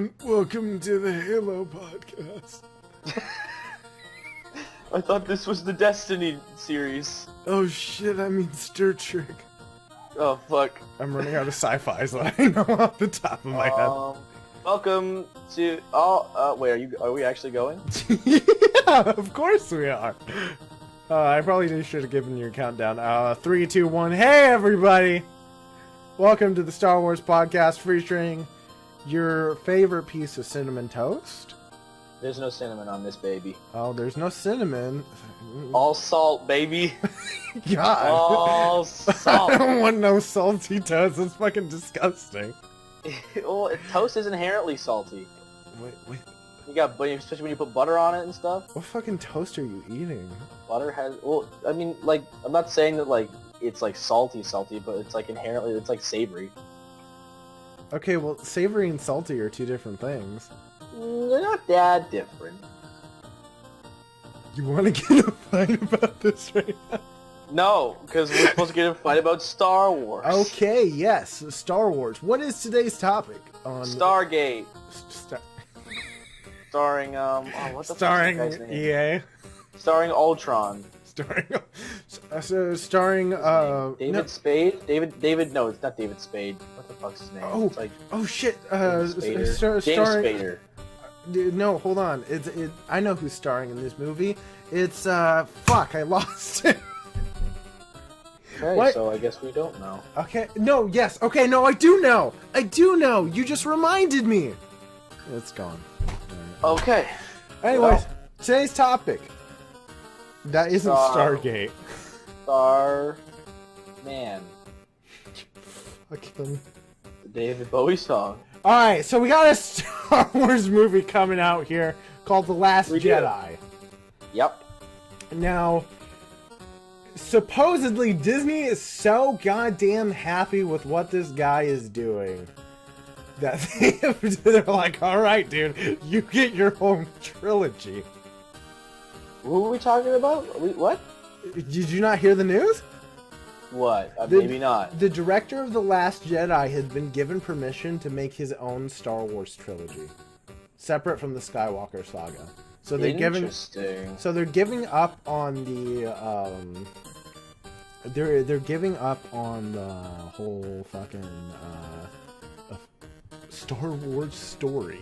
everyone. Welcome to the Halo podcast. I thought this was the Destiny series. Oh shit, I mean Star Trek. Oh fuck. I'm running out of sci-fi, so I know off the top of my head. Welcome to wait, are we actually going? Yeah, of course we are. I probably should have given you a countdown. 3, 2, 1. Hey everybody! Welcome to the Star Wars podcast featuring your favorite piece of cinnamon toast. There's no cinnamon on this baby. Oh, there's no cinnamon. All salt, baby. God. All salt. I don't want no salty toast. It's fucking disgusting. Well, toast is inherently salty. Wait. You got, especially when you put butter on it and stuff. What fucking toast are you eating? Butter has, well, I mean, like, I'm not saying that, like, it's, like, salty, but it's, like, inherently, it's, like, savory. Okay, well, savory and salty are two different things. They're not that different. You want to get in a fight about this right now? No, because we're supposed to get in a fight about Star Wars. Okay, yes, Star Wars. What is today's topic? On Stargate. Starring, what the fuck is the guy's name? EA. Starring Ultron. Starring David no. Spade? David, no, it's not David Spade. What the fuck's his name? Oh, it's like shit, James Spader. No, hold on. I know who's starring in this movie. It's, fuck, I lost it. Okay, what? So I guess we don't know. Okay, no, yes, okay, no, I do know. You just reminded me. It's gone. Okay. Anyways, well, today's topic. That isn't Stargate. Man. Fucking The David Bowie song. Alright, so we got a Star Wars movie coming out here called The Last Jedi. Yep. Now, supposedly Disney is so goddamn happy with what this guy is doing that they're like, alright dude, you get your own trilogy. Who were we talking about? What? Did you not hear the news? What? Maybe not. The director of The Last Jedi has been given permission to make his own Star Wars trilogy, separate from the Skywalker saga. So they're giving up on the they're giving up on the whole fucking Star Wars story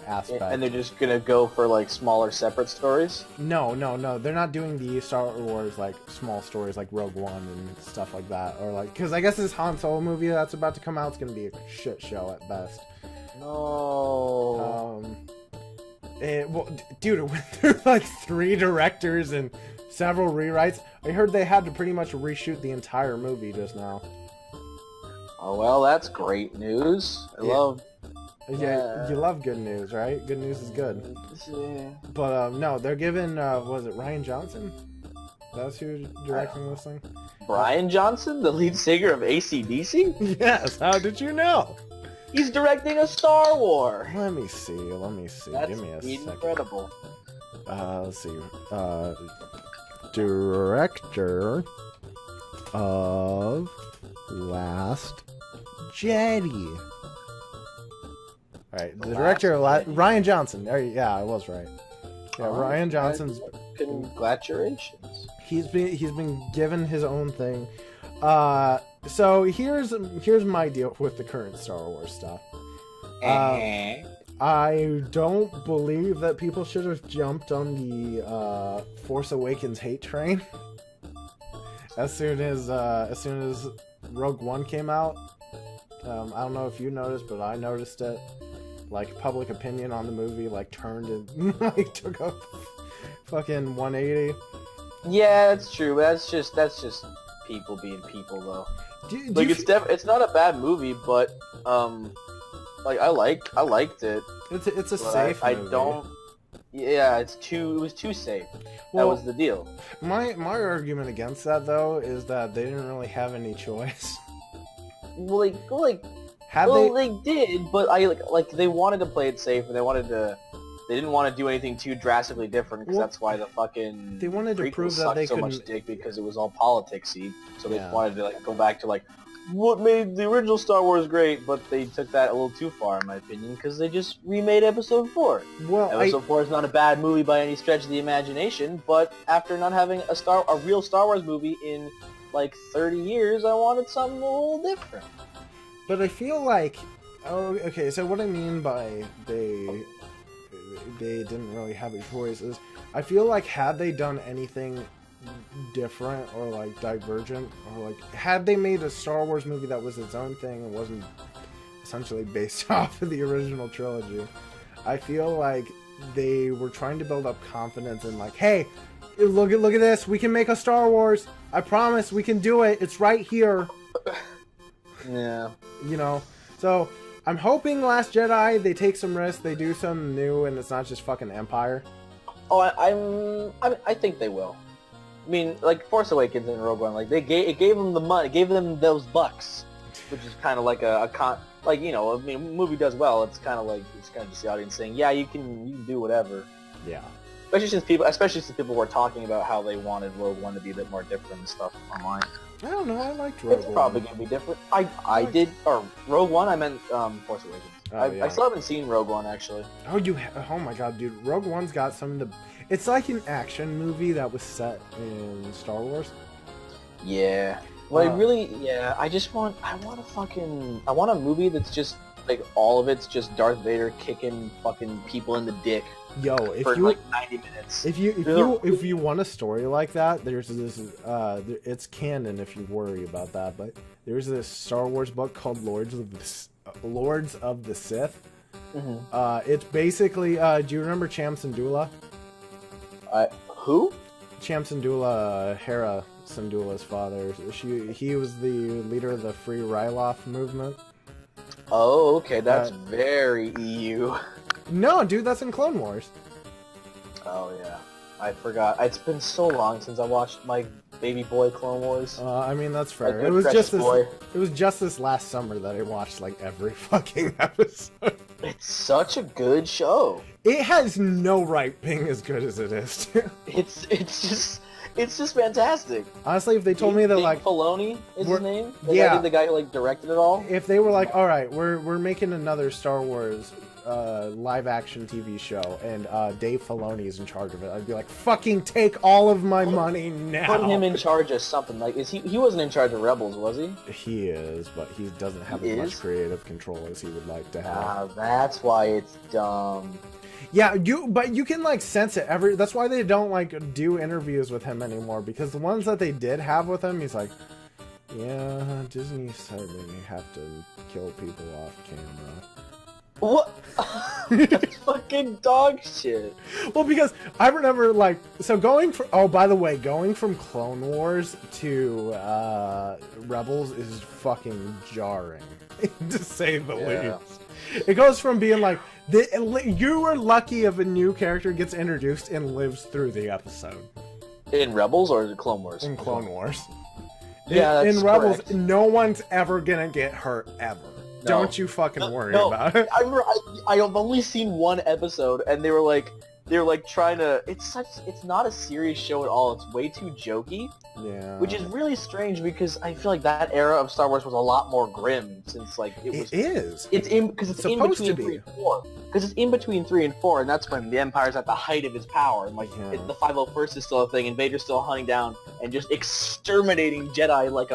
aspect. And they're just gonna go for like smaller separate stories? No. They're not doing the Star Wars like small stories like Rogue One and stuff like that, or like because I guess this Han Solo movie that's about to come out is gonna be a shit show at best. No. Well, dude, it went through like 3 directors and several rewrites. I heard they had to pretty much reshoot the entire movie just now. Oh well, that's great news. I love. Yeah, you love good news, right? Good news is good. Yeah. But no, they're giving was it Rian Johnson? That's who's directing this thing? Brian Johnson, the lead singer of AC/DC? Yes, how did you know? He's directing a Star Wars! Let me see. That's Give me a second. incredible. Let's see. Director of Last Jedi. Alright, the director of Rian Johnson. Yeah, I was right. Yeah, Rian Johnson's. Congratulations. He's been given his own thing. So here's my deal with the current Star Wars stuff. I don't believe that people should have jumped on the Force Awakens hate train as soon as Rogue One came out. I don't know if you noticed, but I noticed it. Like, public opinion on the movie like turned and like took a fucking 180. Yeah, that's true. But that's just people being people, though. It's not a bad movie, but like I liked it. It's a safe movie. Yeah, it was too safe. That was the deal. My argument against that though is that they didn't really have any choice. They did, but they wanted to play it safe, and they didn't want to do anything too drastically different, because that's why the fucking they wanted to prove that they so couldn't much dick, because it was all politicsy. So they wanted to go back to what made the original Star Wars great, but they took that a little too far, in my opinion, because they just remade Episode 4. Well, Episode 4 is not a bad movie by any stretch of the imagination, but after not having a real Star Wars movie in, like, 30 years, I wanted something a little different. But I feel like... Oh, okay, so what I mean by they didn't really have a choice is, I feel like had they done anything different or like divergent, or like had they made a Star Wars movie that was its own thing and wasn't essentially based off of the original trilogy, I feel like they were trying to build up confidence in like, hey, look at this, we can make a Star Wars, I promise we can do it, it's right here. Yeah, you know, so I'm hoping Last Jedi they take some risks, they do something new, and it's not just fucking Empire. Oh, I think they will. I mean, like Force Awakens and Rogue One, like it gave them the money, gave them those bucks, which is kind of like like, you know, I mean, a movie does well, it's kind of just the audience saying, yeah, you can do whatever. Yeah. Especially since people were talking about how they wanted Rogue One to be a bit more different and stuff online. I don't know, I liked Rogue One. It's probably gonna be different. I did, or Rogue One, I meant Force Awakens. Oh, yeah. I still haven't seen Rogue One, actually. Oh, oh my god, dude, Rogue One's got some of the... It's like an action movie that was set in Star Wars. Yeah. Well, I want a movie that's just, like, all of it's just Darth Vader kicking fucking people in the dick. Yo, like 90 minutes. If you want a story like that, there's this, it's canon if you worry about that, but there's this Star Wars book called Lords of the Sith. Mm-hmm. It's basically, do you remember Cham Syndulla? Who? Cham Syndulla, Hera Syndulla's father. He was the leader of the Free Ryloth movement. Oh, okay, that's very EU. No, dude, that's in Clone Wars. Oh, yeah. I forgot. It's been so long since I watched my baby boy Clone Wars. I mean, that's fair. It was just this last summer that I watched, like, every fucking episode. It's such a good show. It has no right being as good as it is. It's just fantastic. Honestly, if they told me that, like... Filoni is his name? The guy who, like, directed it all? If they were like, alright, we're making another Star Wars live-action TV show, and Dave Filoni is in charge of it, I'd be like, fucking take all of my money now! Put him in charge of something. Like, he wasn't in charge of Rebels, was he? He is, but he doesn't have as much creative control as he would like to have. Ah, that's why it's dumb. Yeah, but you can, like, sense it. That's why they don't, like, do interviews with him anymore, because the ones that they did have with him, he's like, yeah, Disney said they have to kill people off camera. What? That's fucking dog shit. Well, because I remember, like, so going from Clone Wars to Rebels is fucking jarring, to say the least. It goes from being like, you are lucky if a new character gets introduced and lives through the episode. In Rebels or in Clone Wars? In Clone Wars. Yeah, in Rebels, correct. No one's ever gonna get hurt, ever. No. Don't you fucking worry about it. I remember I've only seen one episode, and they were like trying to. It's not a serious show at all. It's way too jokey. Yeah. Which is really strange because I feel like that era of Star Wars was a lot more grim since like it was. It is. It's in because it's in between 3 and 4. Because it's in between 3 and 4, and that's when the Empire's at the height of its power, and like the 501st is still a thing, and Vader's still hunting down and just exterminating Jedi like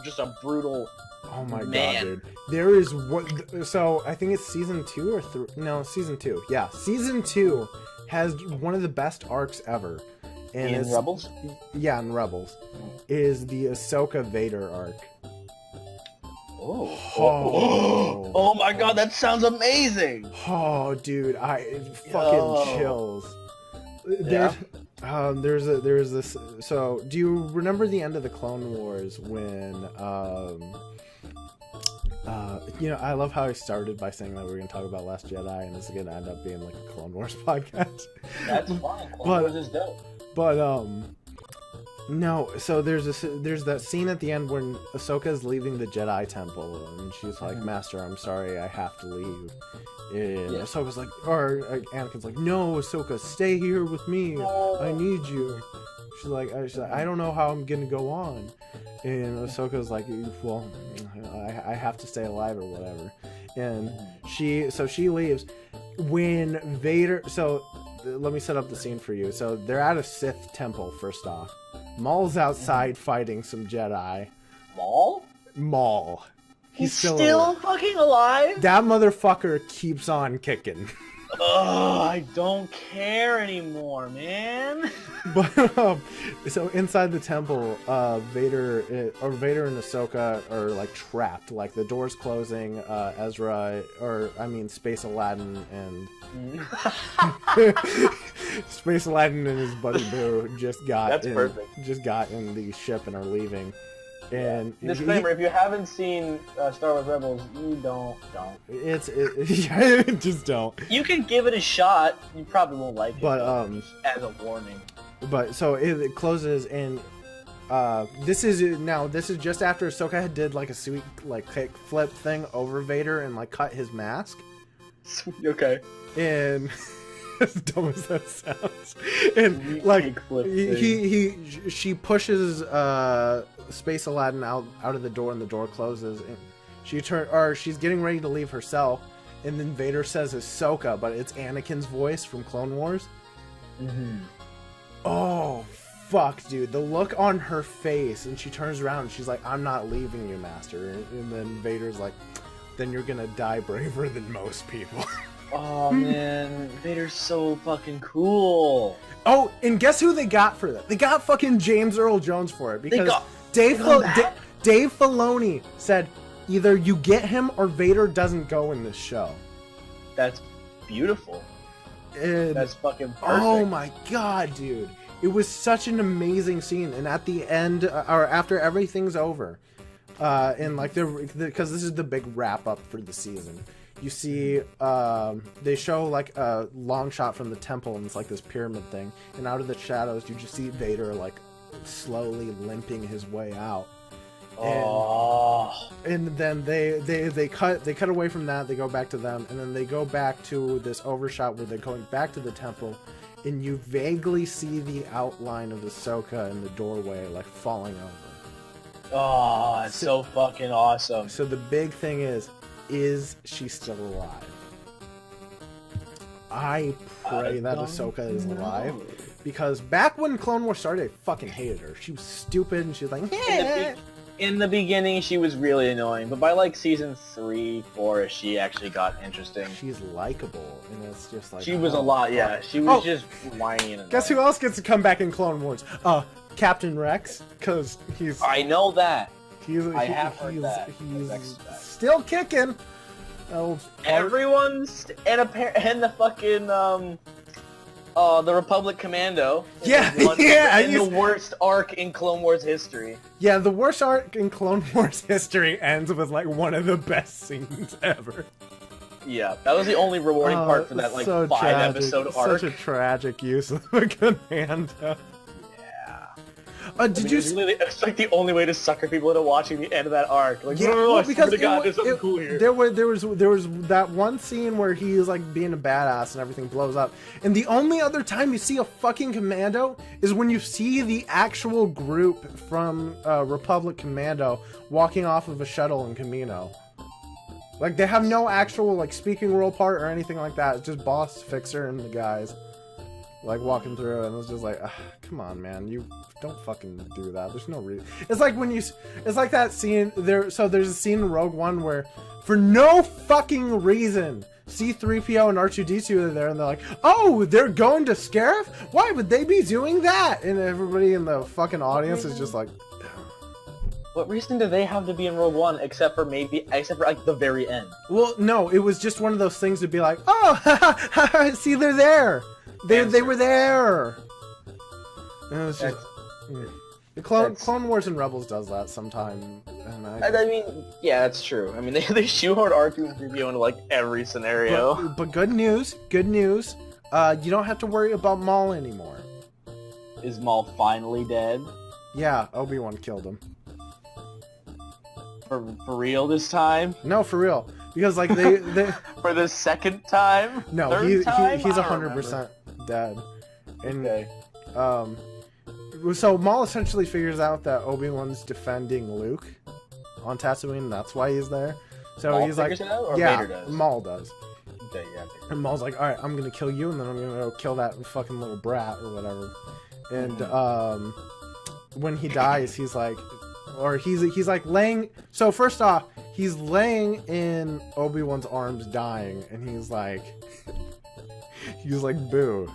just a brutal. Oh my man. god, dude. There is what. So I think it's season 2 or 3. No, season 2. Yeah, season 2 has one of the best arcs ever. And in Rebels? Yeah, in Rebels. Is the Ahsoka Vader arc. Oh my god, that sounds amazing! Oh, dude, fucking chills. There's this. So, do you remember the end of the Clone Wars when I love how I started by saying that we were going to talk about Last Jedi, and this is going to end up being like a Clone Wars podcast. That's fine. Clone Wars is dope. But no. So there's that scene at the end when Ahsoka's leaving the Jedi Temple, and she's like, "Master, I'm sorry, I have to leave." And Ahsoka's like, or Anakin's like, "No, Ahsoka, stay here with me. I need you." She's like, I don't know how I'm gonna go on. And Ahsoka's like, well, I have to stay alive or whatever. And she leaves. When Vader, so let me set up the scene for you. So they're at a Sith temple first off. Maul's outside fighting some Jedi. Maul. He's still fucking alive? That motherfucker keeps on kicking. Oh, I don't care anymore, man. But so inside the temple, Vader and Ahsoka are like trapped. Like the door's closing. Space Aladdin and Space Aladdin and his buddy Boo just got in the ship and are leaving. And disclaimer: if you haven't seen Star Wars Rebels, you don't. Just don't. You can give it a shot. You probably won't like it. But as a warning. But so it closes, and this is just after Ahsoka did like a sweet like kick flip thing over Vader and like cut his mask. Okay. And as dumb as that sounds, and like she pushes Space Aladdin out of the door, and the door closes, and she's getting ready to leave herself, and then Vader says Ahsoka, but it's Anakin's voice from Clone Wars. Oh fuck, dude, the look on her face, and she turns around and she's like, I'm not leaving you, master. And then Vader's like, then you're gonna die braver than most people. Oh man, Vader's so fucking cool. Oh, and guess who they got for that? They got fucking James Earl Jones for it, because Dave Filoni said either you get him or Vader doesn't go in this show. That's beautiful. And, that's fucking perfect. Oh my god, dude. It was such an amazing scene. And at the end, or after everything's over, and like because this is the big wrap up for the season, you see they show like a long shot from the temple, and it's like this pyramid thing, and out of the shadows you just see Vader like slowly limping his way out. And then they cut away from that. They go back to them, and then they go back to this overshot where they're going back to the temple, and you vaguely see the outline of Ahsoka in the doorway, like falling over. Oh, it's so fucking awesome. So the big thing is she still alive? I pray that Ahsoka is alive. Because back when Clone Wars started, I fucking hated her. She was stupid, and she was like, in the beginning, she was really annoying, but by like season 3, 4, she actually got interesting. She's likable, and it's just like... She was a lot, yeah. She was just whiny and guess who else gets to come back in Clone Wars? Captain Rex, because he's... I know that. He's still kicking. Everyone's... And the fucking, the Republic Commando. The worst arc in Clone Wars history. Yeah, the worst arc in Clone Wars history ends with like one of the best scenes ever. Yeah, that was the only rewarding part for that like so 5-episode arc. Such a tragic use of a commando. It's like the only way to sucker people into watching the end of that arc. Like, because there's something cool here. There was that one scene where he's like being a badass and everything blows up, and the only other time you see a fucking commando is when you see the actual group from Republic Commando walking off of a shuttle in Kamino. Like, they have no actual like speaking role part or anything like that. It's just Boss, Fixer, and the guys like walking through, and it was just like, come on, man, you don't fucking do that. There's no reason. It's like when it's like that scene there. So there's a scene in Rogue One where, for no fucking reason, C-3PO and R2-D2 are there, and they're like, oh, they're going to Scarif? Why would they be doing that? And everybody in the fucking audience is just like, what reason do they have to be in Rogue One except for like the very end? Well, no, it was just one of those things to be like, oh, see, they're there. They were there. And it was just, Clone Wars and Rebels does that sometime. And I mean, yeah, that's true. I mean, they shoehorn R2 and 3PO into like every scenario. But good news. You don't have to worry about Maul anymore. Is Maul finally dead? Yeah, Obi-Wan killed him. For real this time? No, for real. Because like they for the second time? No, he's 100% dead. And okay. So Maul essentially figures out that Obi-Wan's defending Luke, on Tatooine. That's why he's there. So Maul he's like, figures it out, or yeah, Vader does? Maul does. Okay, yeah. And Maul's like, all right, I'm gonna kill you, and then I'm gonna go kill that fucking little brat or whatever. And when he dies, he's like, or he's like laying. So first off, he's laying in Obi-Wan's arms, dying, and he's like, boo.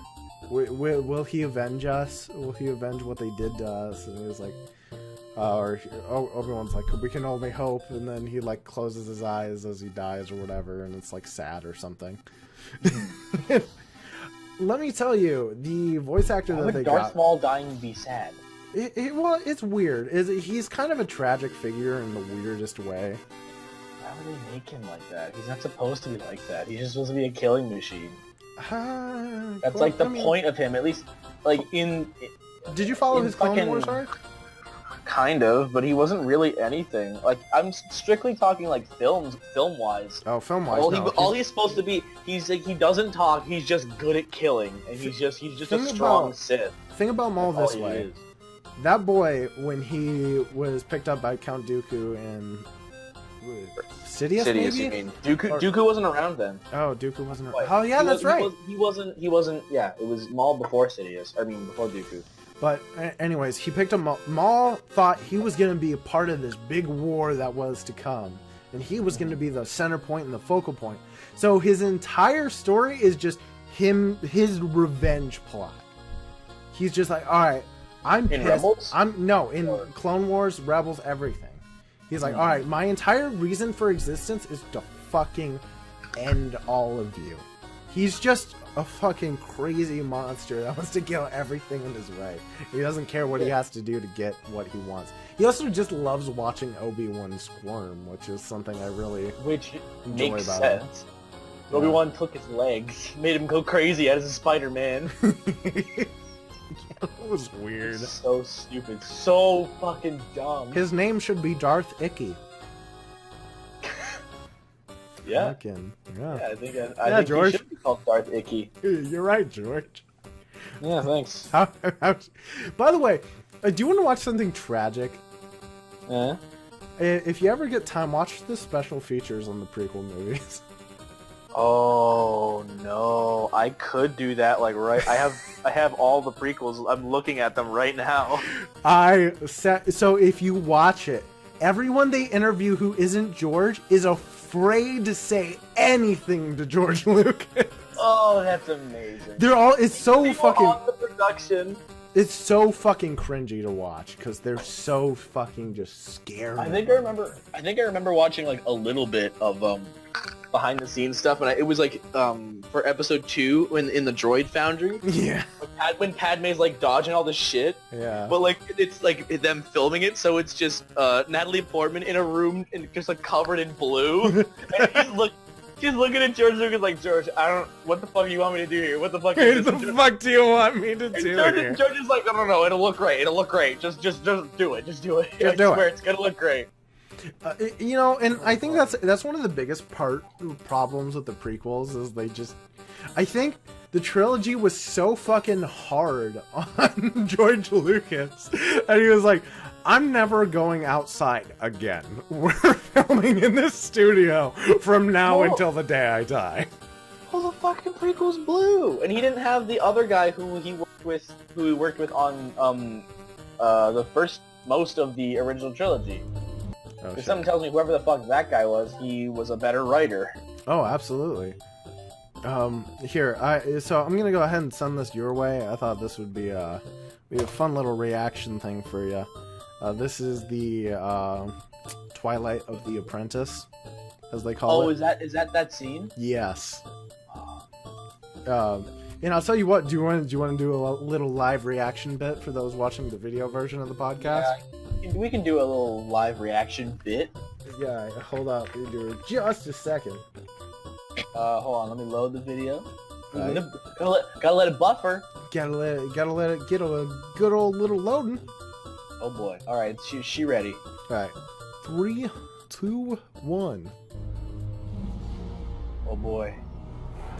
Will he avenge us? Will he avenge what they did to us? And he's like, Obi-Wan's like, we can only hope. And then he like closes his eyes as he dies or whatever, and it's like sad or something. Let me tell you, the voice actor that they got. Darth Maul dying be sad? Well, it's weird. He's kind of a tragic figure in the weirdest way. Why would they make him like that? He's not supposed to be like that. He's just supposed to be a killing machine. That's like the point of him, at least, like in. Did you follow his Clone Wars arc? Kind of, but he wasn't really anything. Like, I'm strictly talking like film-wise. Oh, film-wise. All he's supposed to be, he's like, he doesn't talk. He's just good at killing, and he's just a strong Sith. Think about Maul this way. That boy, when he was picked up by Count Dooku and Sidious, maybe? You mean. Dooku wasn't around then. Oh, Dooku wasn't around. Oh, yeah, that's right. He wasn't, yeah, it was Maul before Sidious. I mean, before Dooku. But anyways, he picked up Maul. Maul thought he was going to be a part of this big war that was to come. And he was going to be the center point and the focal point. So his entire story is just his revenge plot. He's just like, all right, I'm pissed. In Rebels? In Clone Wars, Rebels, everything. He's like, all right, my entire reason for existence is to fucking end all of you. He's just a fucking crazy monster that wants to kill everything in his way. He doesn't care what he has to do to get what he wants. He also just loves watching Obi-Wan squirm, which is something I really enjoy makes about sense. him. Obi-Wan took his legs, made him go crazy as a Spider-Man. That was weird. So stupid. So fucking dumb. His name should be Darth Icky. Yeah. Yeah, I think he should be called Darth Icky. You're right, George. Yeah, thanks. By the way, do you want to watch something tragic? If you ever get time, watch the special features on the prequel movies. Oh no, I could do that. Like I have all the prequels. I'm looking at them right now. So if you watch it, everyone they interview who isn't George is afraid to say anything to George Lucas. Oh, that's amazing. It's so fucking on the production. It's so fucking cringy to watch because they're so fucking just scary. I think I remember watching like a little bit of behind the scenes stuff, and it was like for episode 2 in the droid foundry. Yeah. When Padme's like dodging all this shit. Yeah. But like it's like them filming it, so it's just Natalie Portman in a room and just like covered in blue, and she's looking at George Lucas like, George, what the fuck do you want me to do here? What the fuck is this? What the fuck do you want me to do here? George is like, no, it'll look great. Just do it. Just do it. I swear, it's gonna look great. And I think that's one of the biggest problems with the prequels is I think the trilogy was so fucking hard on George Lucas, and he was like, I'm never going outside again. We're filming in this studio from now until the day I die. Well, the fucking prequel's blue, and he didn't have the other guy who he worked with on the first most of the original trilogy. Something tells me whoever the fuck that guy was, he was a better writer. Oh, absolutely. So I'm gonna go ahead and send this your way. I thought this would be a fun little reaction thing for you. This is the Twilight of the Apprentice, as they call it. Oh, is that scene? Yes. And I'll tell you what. Do you want to do a little live reaction bit for those watching the video version of the podcast? Yeah, we can do a little live reaction bit. Yeah, hold up. We do just a second. Hold on. Let me load the video. Right. Gotta let it buffer. Gotta let it get a good old little loading. Oh boy. All right, she ready. All right. 3, 2, 1. Oh boy.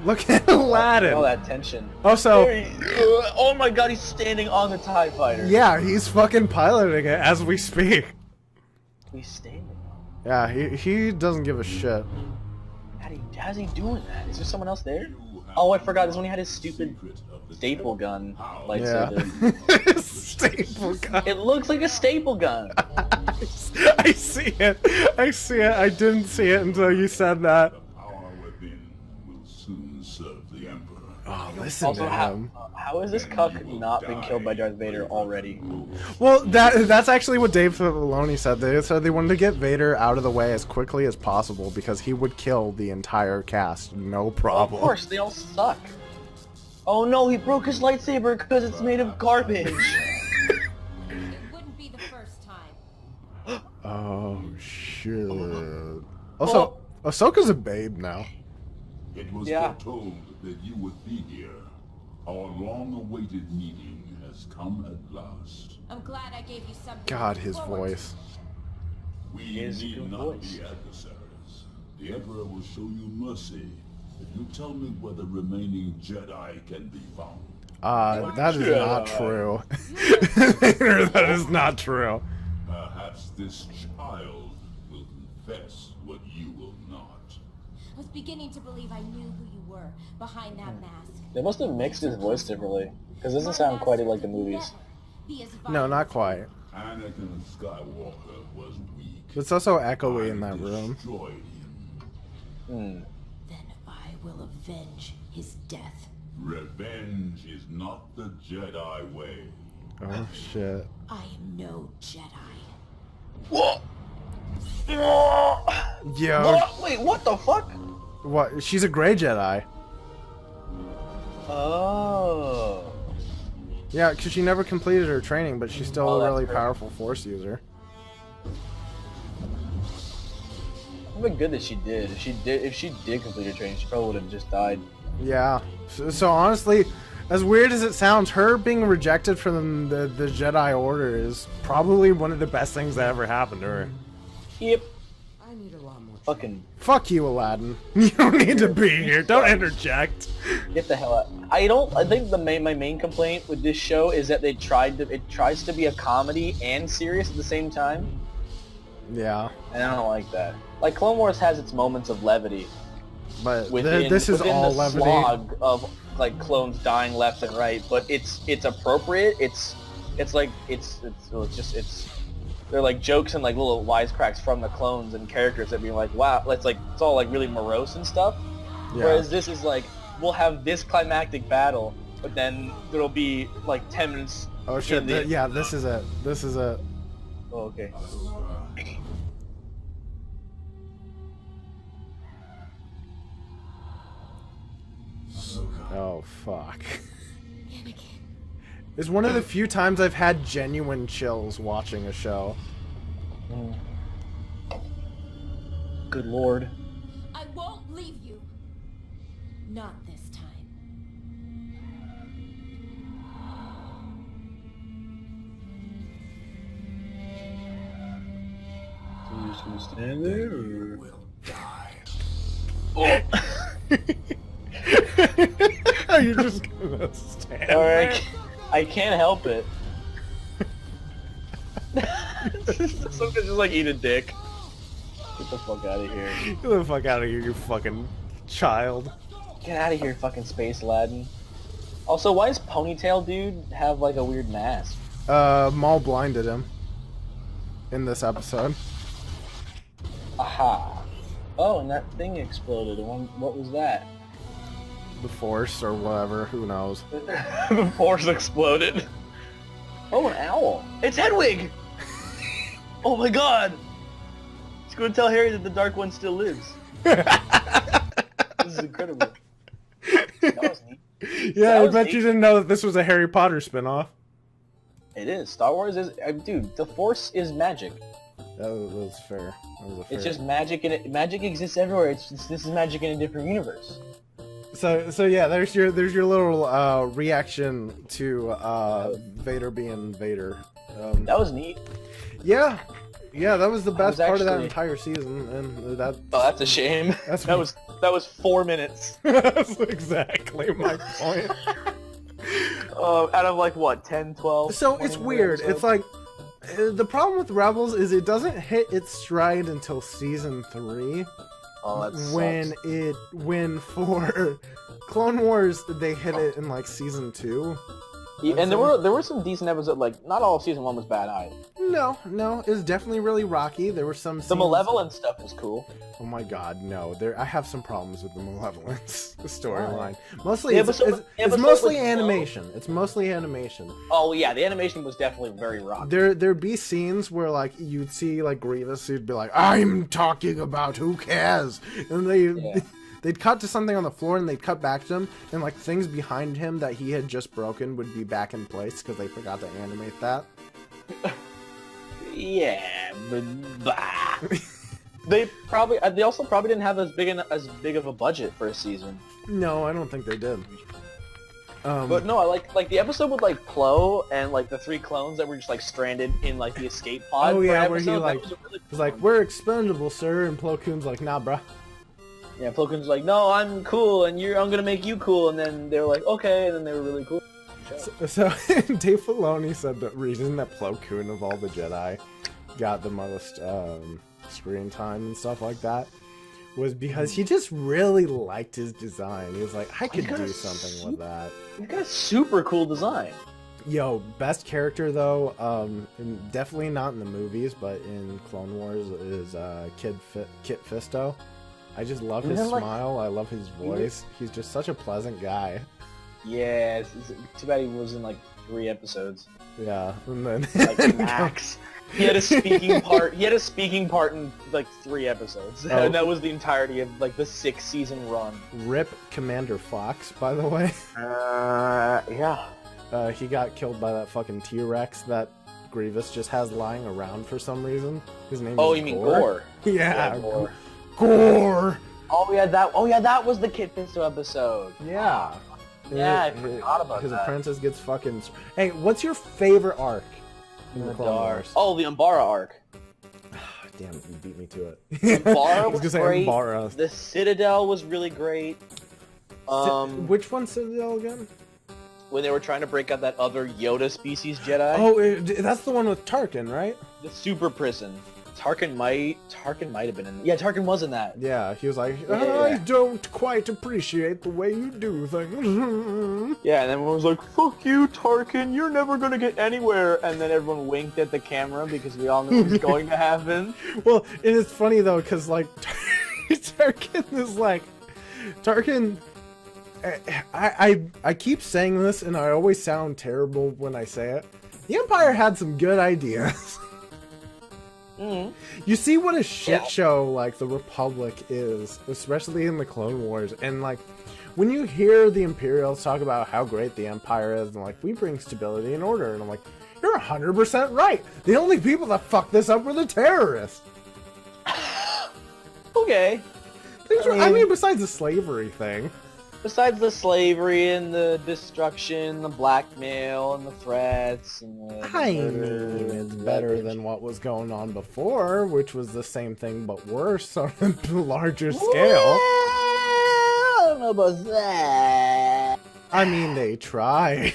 Look at Aladdin. All that tension. Oh my god, he's standing on the TIE fighter. Yeah, he's fucking piloting it as we speak. He's standing on Yeah, he doesn't give a shit. How's he doing that? Is there someone else there? Oh, I forgot. This is when he had his stupid staple gun lightsaber. Yeah. Staple gun. It looks like a staple gun. I see it. I see it. I didn't see it until you said that. Our within will soon serve the Emperor. Oh, listen Also, to him. how is this cuck not been killed by Darth Vader already? Well, that's actually what Dave Filoni said. They said they wanted to get Vader out of the way as quickly as possible because he would kill the entire cast, no problem. Of course, they all suck. Oh no, he broke his lightsaber because it's made of garbage. It wouldn't be the first time. Oh shit. Also, Ahsoka's a babe now. It was Yeah. foretold that you would be here. Our long-awaited meeting has come at last. I'm glad I gave you something. God, to his look forward voice. We His need good not voice. be adversaries. The Emperor will show you mercy if you tell me where the remaining Jedi can be found. That is not true. That is not true. Perhaps this child will confess what you will not. I was beginning to believe I knew who you were behind that mask. They must have mixed his voice differently, because it doesn't sound quite like the movies. No, not quite. Anakin Skywalker was weak. It's also echoey in that I room. destroyed him. Then I will avenge his death. Revenge is not the Jedi way. Oh shit. I am no Jedi. Whoa! Yo, What? Wait, what the fuck? what? She's a gray Jedi. Oh. Yeah, because she never completed her training, but she's still Oh, a that's really great. powerful Force user. But good that she did. If she did complete her training, she probably would have just died. Yeah. So honestly, as weird as it sounds, her being rejected from the Jedi Order is probably one of the best things that ever happened to her. Yep. I need a lot more. Fucking Fuck you, Aladdin. You don't need to be here. Don't interject. get the hell out. I think my main complaint with this show is that it tries to be a comedy and serious at the same time, Yeah. and I don't like that. Like Clone Wars has its moments of levity. But Within, this is within all the levity. slog of like clones dying left and right, but it's appropriate. It's they're like jokes and like little wisecracks from the clones and characters that being like, wow, it's all like really morose and stuff. Yeah. Whereas this is like, we'll have this climactic battle, but then there'll be like 10 minutes. Oh shit. in the- Yeah, this is it. This is it. Oh, okay. Oh fuck. Anakin. It's one of the few times I've had genuine chills watching a show. Good lord. I won't leave you. Not this time. So you're just gonna stand there, or? Will die. Oh. You're just gonna stand. Alright, I can't help it. Some guys just like eat a dick. Get the fuck out of here. Get the fuck out of here, you fucking child. Get out of here, fucking Space Aladdin. Also, why does Ponytail Dude have like a weird mask? Maul blinded him. In this episode. Aha. Oh, and that thing exploded. What was that? The Force or whatever, who knows. The Force exploded. Oh, an owl. It's Hedwig! Oh my god! It's going to tell Harry that the Dark One still lives. This is incredible. That was neat. Yeah, That I was bet neat. you didn't know that this was a Harry Potter spin-off. It is. Star Wars is... dude, the Force is magic. That was fair. That was a fair. It's just magic, and magic exists everywhere. This is magic in a different universe. So yeah, there's your little reaction to Vader being Vader. That was neat. Yeah, that was the best was part of that actually- entire season, and that. Oh, that's a shame. That's that was 4 minutes. That's exactly my point. Out of like what, 10, 12? So 20 it's weird. episodes? It's like the problem with Rebels is it doesn't hit its stride until season 3. Oh, that When for Clone Wars they hit it in like season 2. Yeah, and there were some decent episodes. Like not all of season 1 was bad either. No, it was definitely really rocky. There were some The Malevolent stuff was cool. Oh my god, no! I have some problems with the Malevolence storyline. Mostly, The it's episode mostly with animation. It's mostly animation. Oh yeah, the animation was definitely very rocky. There'd be scenes where like you'd see like Grievous, who'd be like, "I'm talking about who cares," and they'd cut to something on the floor and they'd cut back to him, and like things behind him that he had just broken would be back in place because they forgot to animate that. Yeah, but bah. They also probably didn't have as big of a budget for a season. No, I don't think they did. But no, I like the episode with like Plo and like the 3 clones that were just like stranded in like the escape pod. Oh yeah, where he like was like, "We're expendable, sir," and Plo Koon's like, "Nah, bruh." Yeah, Plo Koon's like, "No, I'm cool, and I'm gonna make you cool," and then they were like, "Okay," and then they were really cool. So Dave Filoni said the reason that Plo Koon of all the Jedi got the most screen time and stuff like that was because he just really liked his design. He was like, I could do something with that. He's got a super cool design. Yo, best character though, and definitely not in the movies, but in Clone Wars is Kit Fisto. I just love his smile. I love his voice. He's just such a pleasant guy. Yeah, it's too bad he was in like 3 episodes. Yeah, and then like Max. He had a speaking part. He had a speaking part in like 3 episodes, and that was the entirety of like the 6-season run. Rip Commander Fox, by the way. Yeah. He got killed by that fucking T-Rex that Grievous just has lying around for some reason. His name is Oh, you mean Gore? Yeah, Gore. Gore. Oh yeah, that was the Kit Fisto episode. Yeah. Yeah, I forgot about his that. apprentice gets fucking... Hey, what's your favorite arc in the Clone Wars? Oh, the Umbara arc. Damn it, you beat me to it. Umbara was great. Umbara. The Citadel was really great. Which one's Citadel again? When they were trying to break out that other Yoda species Jedi. Oh, that's the one with Tarkin, right? The super prison. Tarkin might have been in. Yeah, Tarkin was in that. Yeah, he was like, I don't quite appreciate the way you do things. Yeah, and everyone was like, fuck you, Tarkin, you're never gonna get anywhere. And then everyone winked at the camera because we all knew it was going to happen. Well, and it's funny though, because like, Tarkin is like, Tarkin, I keep saying this and I always sound terrible when I say it. The Empire had some good ideas. Mm-hmm. You see what a shit show like the Republic is, especially in the Clone Wars, and like when you hear the Imperials talk about how great the Empire is and like we bring stability and order, and I'm like, you're 100% right. The only people that fucked this up were the terrorists. Okay. I mean, besides the slavery thing. Besides the slavery and the destruction, the blackmail and the threats and the I mean, it's better than what was going on before, which was the same thing but worse on a larger scale. Well, I don't know about that. I mean, they tried.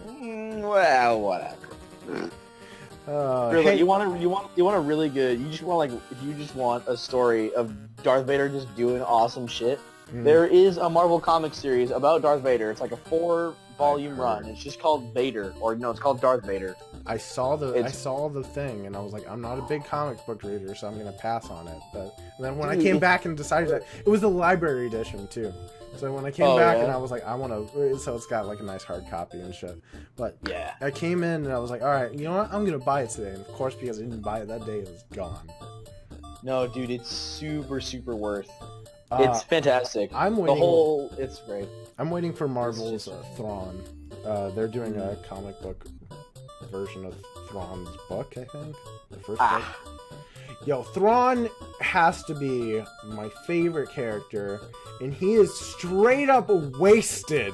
Well, whatever. Really, hey, you want a really good. You just want if you just want a story of Darth Vader just doing awesome shit. There is a Marvel comic series about Darth Vader. It's like a 4-volume run. It's just called Vader, or no, it's called Darth Vader. I saw the thing, and I was like, I'm not a big comic book reader, so I'm gonna pass on it. But then when I came back and decided that it was the library edition too, so when I came back and I was like, I want to, so it's got like a nice hard copy and shit. But yeah, I came in and I was like, all right, you know what? I'm gonna buy it today. And of course, because I didn't buy it that day, it was gone. No, dude, it's super worth. It's fantastic. I'm waiting. It's great. I'm waiting for Marvel's Thrawn. They're doing a comic book version of Thrawn's book, I think. The first book. Yo, Thrawn has to be my favorite character, and he is straight up wasted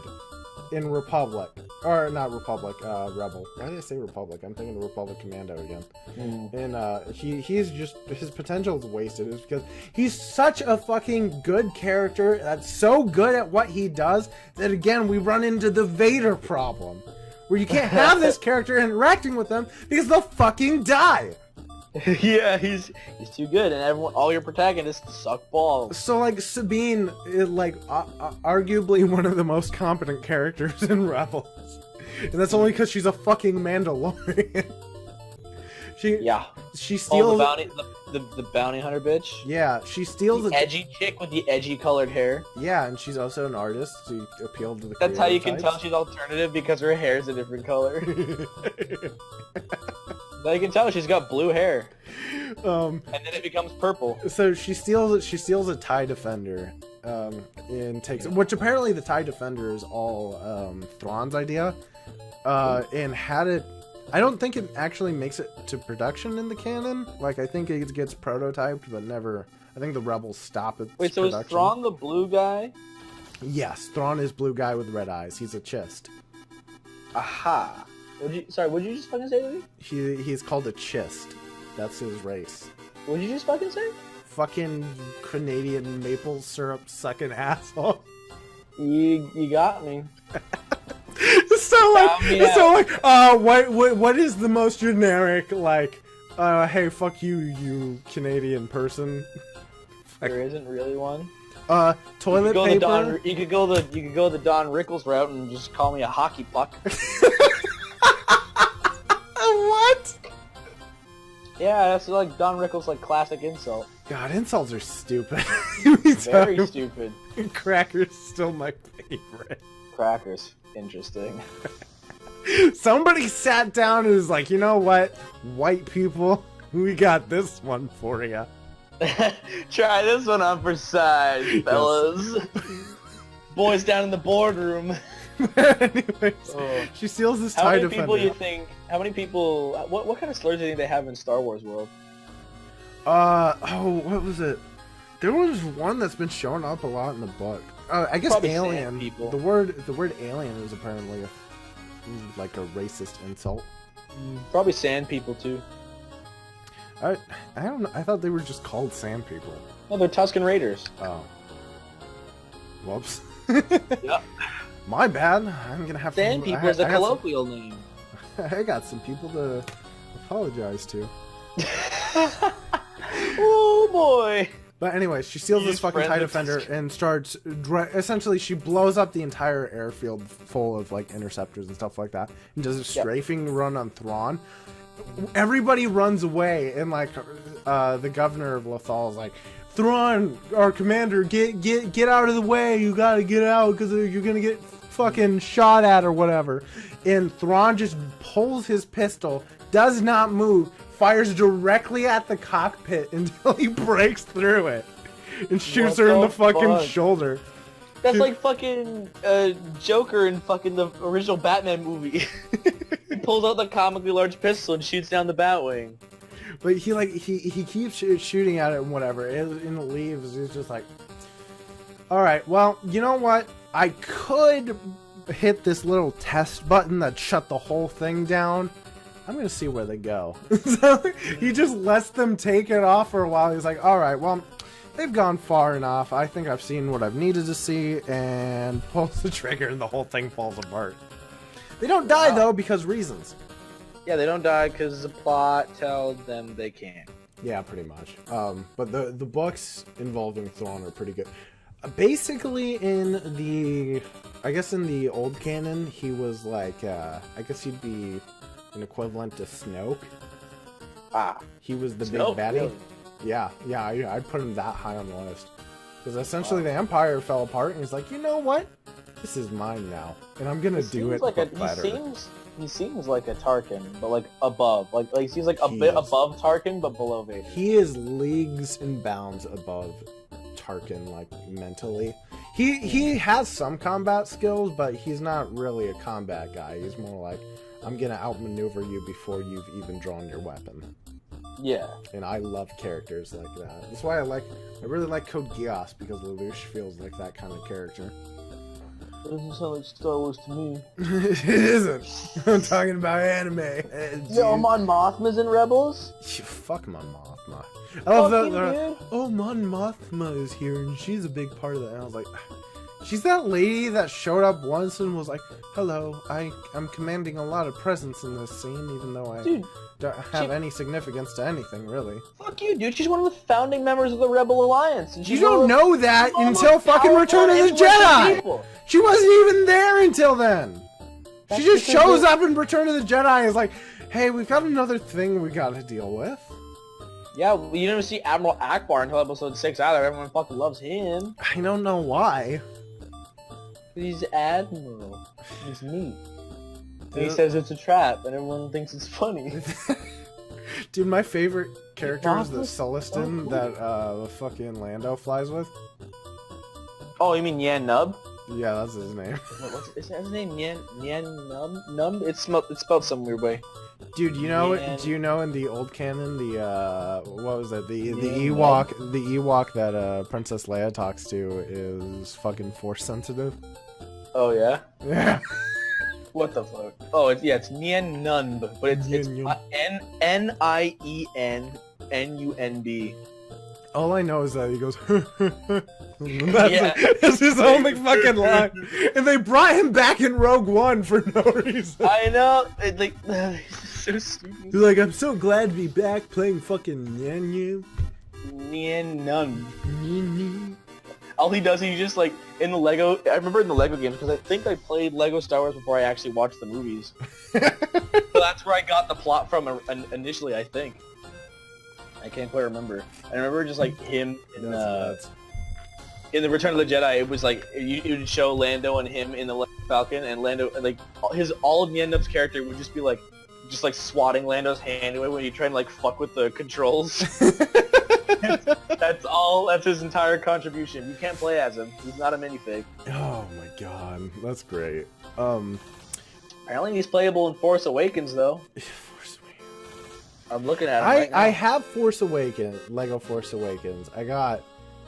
in Republic. Or, not Republic, Rebel. Why did I say Republic? I'm thinking of Republic Commando again. And he's just, his potential is wasted. It's because he's such a fucking good character that's so good at what he does that, again, we run into the Vader problem. where you can't have this character interacting with them because they'll fucking die. Yeah, he's too good, and all your protagonists suck balls. So like Sabine is like arguably one of the most competent characters in Rebels, and that's only because she's a fucking Mandalorian. She steals the bounty hunter bitch. Yeah, she steals the edgy chick with the edgy colored hair. Yeah, and she's also an artist to appeal to the. That's how you can tell she's alternative because her hair is a different color. Now you can tell she's got blue hair. And then it becomes purple. So she steals a TIE Defender, and takes which apparently the TIE Defender is all Thrawn's idea, and had it. I don't think it actually makes it to production in the canon. Like I think it gets prototyped, but never. I think the Rebels stop at Wait, so production. is Thrawn the blue guy? Yes, Thrawn is blue guy with red eyes. He's a chist. Aha. What'd you just fucking say to me? He's called a chist. That's his race. What'd you just fucking say? Fucking Canadian maple syrup sucking asshole. You got me. What is the most generic, like, hey, fuck you, you Canadian person? There isn't really one. Toilet paper? You could go the Don Rickles route and just call me a hockey puck. What? Yeah, that's like Don Rickles' like classic insult. God, insults are stupid. Very stupid. Cracker's still my favorite. Crackers, interesting. Somebody sat down and was like, you know what, white people, we got this one for you. Try this one on for size, fellas. Boys down in the boardroom. Anyways, she steals this TIE Defender. How many people, what kind of slurs do you think they have in Star Wars world? What was it? There was one that's been showing up a lot in the book. I guess Probably alien. people. The word alien is apparently like a racist insult. Probably sand people too. I don't know. I thought they were just called sand people. No, they're Tusken Raiders. Oh. Whoops. Yep. My bad. I'm gonna have Sand people is a colloquial name. I got some people to apologize to. Oh boy. But anyway, she steals this fucking TIE Defender and starts... Essentially, she blows up the entire airfield full of, like, interceptors and stuff like that. And does a strafing run on Thrawn. Everybody runs away, and, like, the governor of Lothal is like, Thrawn, our commander, get out of the way. You gotta get out, because you're gonna get fucking shot at or whatever. And Thrawn just pulls his pistol, does not move, fires directly at the cockpit until he breaks through it and shoots her in the fucking shoulder. That's like fucking Joker in fucking the original Batman movie. He pulls out the comically large pistol and shoots down the Batwing. But he keeps shooting at it and whatever. And it leaves. He's just like, all right, well, you know what? I could hit this little test button that shut the whole thing down. I'm gonna see where they go. So he just lets them take it off for a while. He's like, all right, well, they've gone far enough. I think I've seen what I've needed to see, and pulls the trigger and the whole thing falls apart. They don't die though, because reasons. Yeah, they don't die because the plot tells them they can. Yeah, pretty much. But the books involving Thrawn are pretty good. Basically, in the old canon, he was like, I guess he'd be an equivalent to Snoke. He was the Snoke, big baddie. really? Yeah, I'd put him that high on the list. Because essentially the Empire fell apart, and he's like, you know what? This is mine now, and I'm gonna do it better. He seems like a Tarkin, but like above. Like he seems like a bit above Tarkin, but below Vader. He is leagues and bounds above Tarkin, like mentally. He has some combat skills, but he's not really a combat guy. He's more like, I'm gonna outmaneuver you before you've even drawn your weapon. Yeah. And I love characters like that. That's why I really like Code Geass, because Lelouch feels like that kind of character. It doesn't sound like Star Wars to me. It isn't. I'm talking about anime. Yo, Mon Mothma's in Rebels? Fuck Mon Mothma. I love that. Oh, Mon Mothma is here, and she's a big part of that. And I was like, She's that lady that showed up once and was like, "Hello, I'm commanding a lot of presence in this scene, even though I don't have any significance to anything, really." Fuck you, dude. She's one of the founding members of the Rebel Alliance. And You don't know that until fucking Return of the Jedi! She wasn't even there until then! She just shows up in Return of the Jedi and is like, "Hey, we've got another thing we gotta deal with." Yeah, you never see Admiral Akbar until episode 6 either. Everyone fucking loves him. I don't know why. He's Admiral. He's neat. And he says it's a trap, and everyone thinks it's funny. Dude, my favorite character is the Sullustan that the fucking Lando flies with. Oh, you mean Yan Nub? Yeah, that's his name. Is that his name? Yan Nub? Nub? It's spelled some weird way. Dude, you know, do you know in the old canon, the what was it? The Ewok that Princess Leia talks to is fucking Force sensitive. Oh yeah. Yeah. What the fuck? Oh, it's Nien Nunb, but it's N-I-E-N-N-U-N-B. All I know is that he goes, Yeah. That's his only fucking line. And they brought him back in Rogue One for no reason. I know. It's like, so stupid. He's like, "I'm so glad to be back playing fucking Nyan. Nien Nunb. All he does, he just like, in the Lego, I remember in the Lego games, because I think I played Lego Star Wars before I actually watched the movies. So that's where I got the plot from initially, I think. I can't quite remember. I remember just like him in the Return of the Jedi. It was like it would show Lando and him in the Falcon, and Lando, like all of Nien Nub's character would just be like, swatting Lando's hand away when you try and like fuck with the controls. That's his entire contribution. You can't play as him. He's not a minifig. Oh my god, that's great. Apparently he's playable in Force Awakens though. Force Awakens. I'm looking at him right now. I have Lego Force Awakens. I got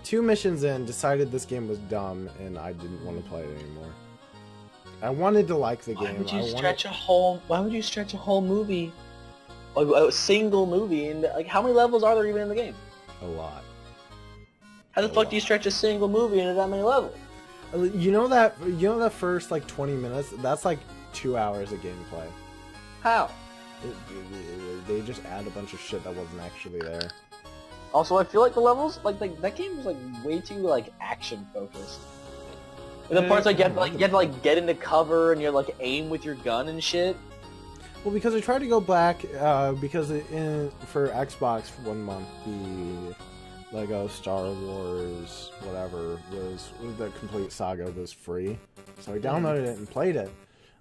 2 missions in, decided this game was dumb, and I didn't want to play it anymore. I wanted to like the game. Why would you stretch a whole movie? Like a single movie, and like how many levels are there even in the game? A lot. How the fuck do you stretch a single movie into that many levels? You know that first like 20 minutes? That's like 2 hours of gameplay. How? They just add a bunch of shit that wasn't actually there. Also, I feel like the levels, like that game was like way too like action focused. And the parts like you have to get into cover and you have, like aim with your gun and shit. Well, because I tried to go back because for Xbox for 1 month the Lego Star Wars whatever was the complete saga was free, so I downloaded it and played it.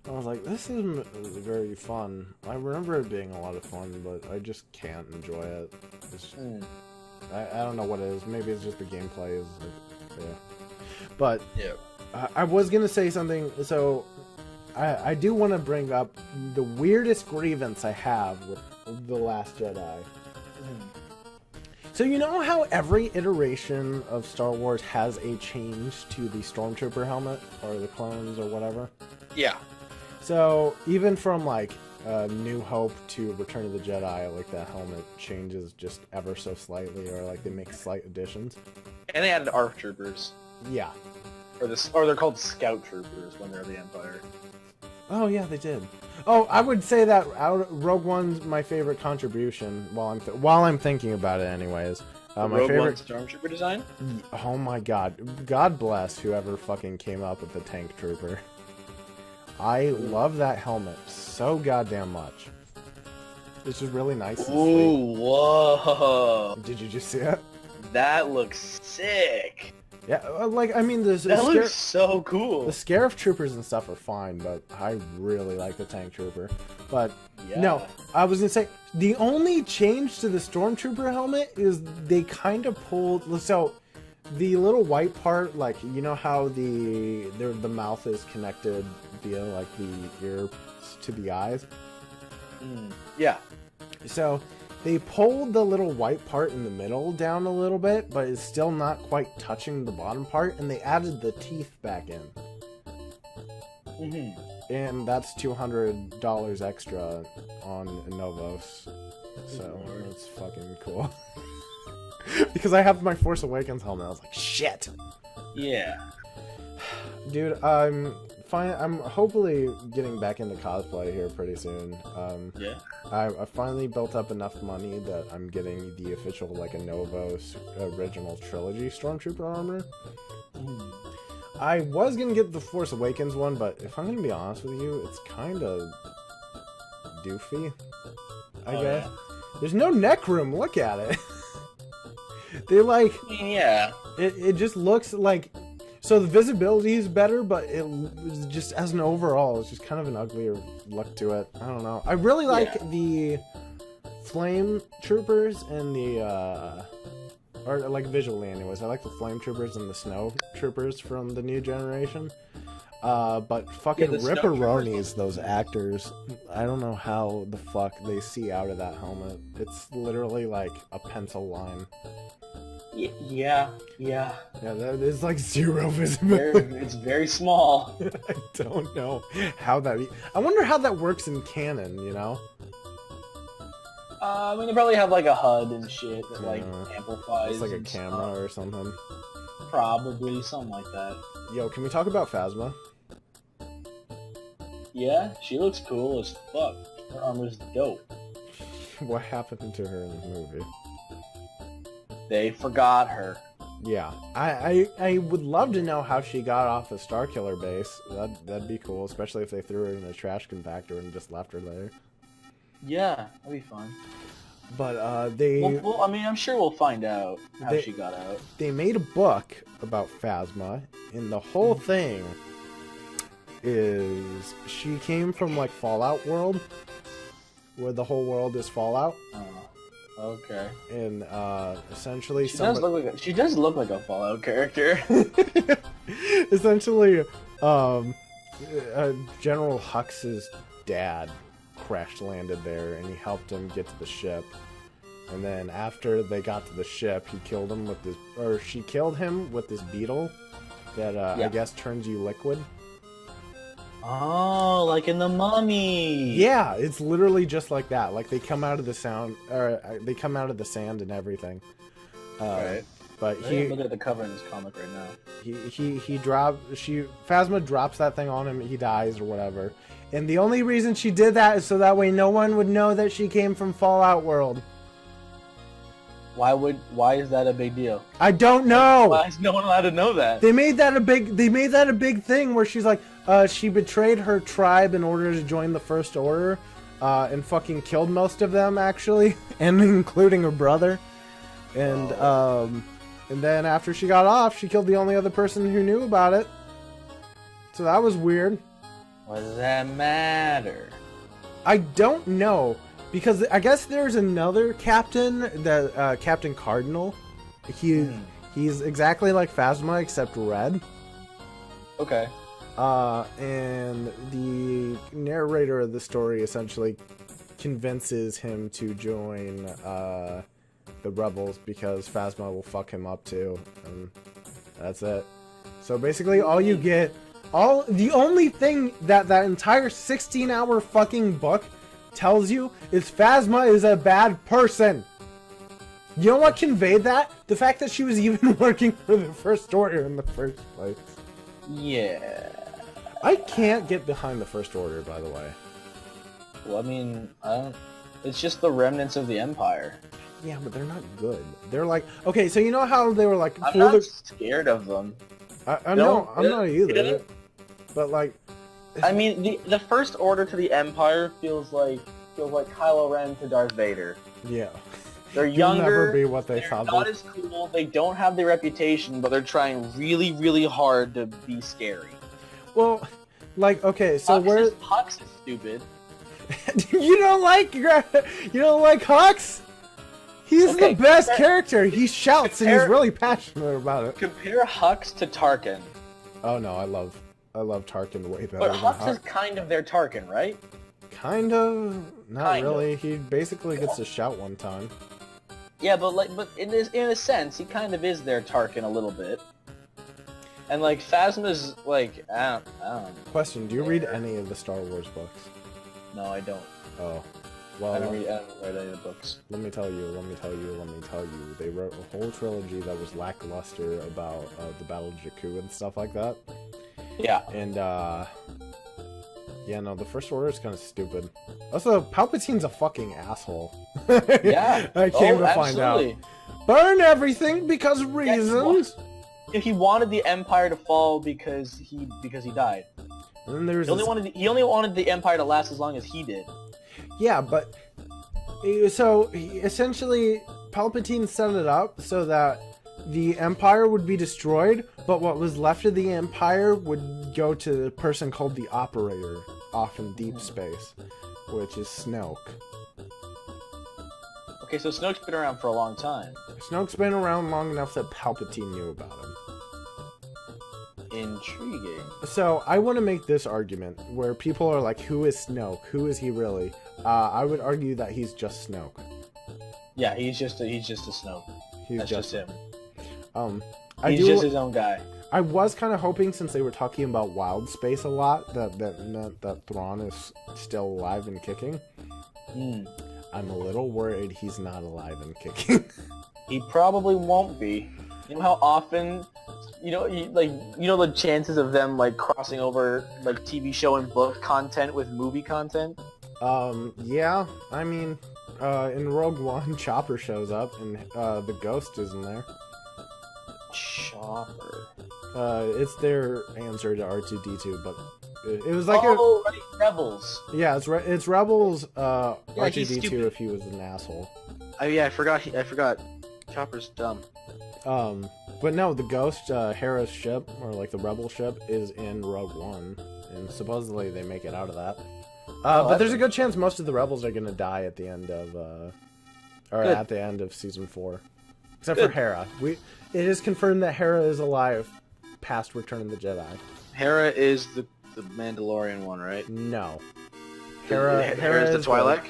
I was like, this is very fun. I remember it being a lot of fun, but I just can't enjoy it. I don't know what it is. Maybe it's just the gameplay is like, yeah. But yeah. I was gonna say something. So I do want to bring up the weirdest grievance I have with The Last Jedi. So you know how every iteration of Star Wars has a change to the Stormtrooper helmet or the clones or whatever? Yeah. So even from like New Hope to Return of the Jedi, like that helmet changes just ever so slightly, or like they make slight additions. And they added ARC troopers. Yeah. Or they're called Scout troopers when they're the Empire. Oh yeah, they did. Oh, I would say that Rogue One's my favorite contribution. While I'm thinking about it, anyways. My Rogue favorite One Stormtrooper design. Oh my god! God bless whoever fucking came up with the tank trooper. I love that helmet so goddamn much. It's just really nice and Ooh, sleek. Whoa! Did you just see it? That looks sick. Yeah, like, I mean, that looks so cool. The Scarif troopers and stuff are fine, but I really like the tank trooper. But, yeah. No, I was gonna say, the only change to the stormtrooper helmet is they kind of pulled, so, the little white part, like, you know how the mouth is connected via, like, the ear to the eyes? Yeah. So, they pulled the little white part in the middle down a little bit, but it's still not quite touching the bottom part, and they added the teeth back in. And that's $200 extra on Novos. So, that's fucking cool. Because I have my Force Awakens helmet, I was like, shit! Yeah. Dude, I'm fine. I'm hopefully getting back into cosplay here pretty soon. Yeah. I finally built up enough money that I'm getting the official, like, a Novo original trilogy Stormtrooper armor. I was gonna get the Force Awakens one, but if I'm gonna be honest with you, it's kind of doofy, I guess. Yeah. There's no neck room. Look at it. They like... Yeah. It just looks like... So the visibility is better, but it just, as an overall, it's just kind of an uglier look to it. I don't know. I really like the Flame Troopers and the... or like visually anyways, I like the Flame Troopers and the Snow Troopers from the new generation. But fucking ripperonis, those actors, I don't know how the fuck they see out of that helmet. It's literally like a pencil line. Yeah. That is like zero visibility. It's very small. I don't know how that... I wonder how that works in canon, you know? I mean, they probably have like a HUD and shit that like amplifies. It's like a camera or something. Probably something like that. Yo, can we talk about Phasma? Yeah, she looks cool as fuck. Her armor's dope. What happened to her in the movie? They forgot her. Yeah, I would love to know how she got off the Starkiller base. That'd be cool, especially if they threw her in a trash compactor and just left her there. Yeah, that'd be fun. But they... Well, I mean, I'm sure we'll find out how she got out. They made a book about Phasma, and the whole thing is she came from like Fallout world, where the whole world is Fallout. Okay. And essentially, she does look like a Fallout character. Essentially, General Hux's dad crash landed there, and he helped him get to the ship. And then after they got to the ship, he killed him with this, or she killed him with this beetle that I guess turns you liquid. Oh, like in The Mummy. Yeah, it's literally just like that. Like they come out of the sound, or they come out of the sand and everything. Right. But look at the cover in this comic right now. Phasma drops that thing on him. He dies or whatever. And the only reason she did that is so that way no one would know that she came from Fallout World. Why is that a big deal? I don't know. Why is no one allowed to know that? They made that a big thing where she's like, she betrayed her tribe in order to join the First Order, and fucking killed most of them actually, and including her brother. And then after she got off, she killed the only other person who knew about it. So that was weird. What does that matter? I don't know. Because I guess there's another captain, that Captain Cardinal. He's exactly like Phasma except red. Okay. And the narrator of the story essentially convinces him to join the rebels because Phasma will fuck him up too, and that's it. So basically, all you get, the only thing that entire 16-hour fucking book tells you is Phasma is a bad person. You know what conveyed that? The fact that she was even working for the First Order in the first place. Yeah. I can't get behind the First Order, by the way. Well, I mean, it's just the remnants of the Empire. Yeah, but they're not good. They're like, okay, so you know how they were like... I'm not scared of them. I know, I'm not either. But like... I mean, the First Order to the Empire feels like Kylo Ren to Darth Vader. Yeah. They're younger. Never be what they thought. They're not as cool. They don't have the reputation, but they're trying really, really hard to be scary. Well, like, okay, so Hux is stupid. You don't like Hux? He's the best character. He shouts and he's really passionate about it. Compare Hux to Tarkin. Oh no, I love Tarkin way better. But Hux is kind of their Tarkin, right? Kind of, not really. He basically gets to shout one time. Yeah, but in a sense, he kind of is their Tarkin a little bit. And like Phasma's like, I don't know. Question: do you read any of the Star Wars books? No, I don't. Oh, well. I don't read any of the books. Let me tell you. They wrote a whole trilogy that was lackluster about the Battle of Jakku and stuff like that. Yeah. And yeah, no, the First Order is kind of stupid. Also, Palpatine's a fucking asshole. Yeah. I came to find out. Burn everything because reasons. Yeah, he wanted the Empire to fall because he died. And then there's He only wanted the Empire to last as long as he did. Yeah, but so essentially Palpatine set it up so that the Empire would be destroyed, but what was left of the Empire would go to a person called the Operator off in deep space, which is Snoke. Okay, so Snoke's been around for a long time. Snoke's been around long enough that Palpatine knew about him. Intriguing. So I want to make this argument where people are like, who is Snoke? Who is he really? I would argue that he's just Snoke. Yeah, he's just a Snoke. That's just him. He's just his own guy. I was kind of hoping, since they were talking about wild space a lot, that Thrawn is still alive and kicking. I'm a little worried he's not alive and kicking. He probably won't be. You know how often, the chances of them like crossing over like TV show and book content with movie content. Yeah. I mean, in Rogue One, Chopper shows up and the Ghost is in there. Chopper. It's their answer to R2-D2, but it was like right, Rebels. Yeah, it's Rebels. Yeah, R2-D2 if he was an asshole. Oh yeah, I forgot. Chopper's dumb. But no, the Ghost, Hera's ship, or like the Rebel ship, is in Rogue One, and supposedly they make it out of that. But there's a good chance most of the Rebels are gonna die at the end of, at the end of Season 4. Except for Hera. It is confirmed that Hera is alive past Return of the Jedi. Hera is the Mandalorian one, right? No. Hera is the Twi'lek?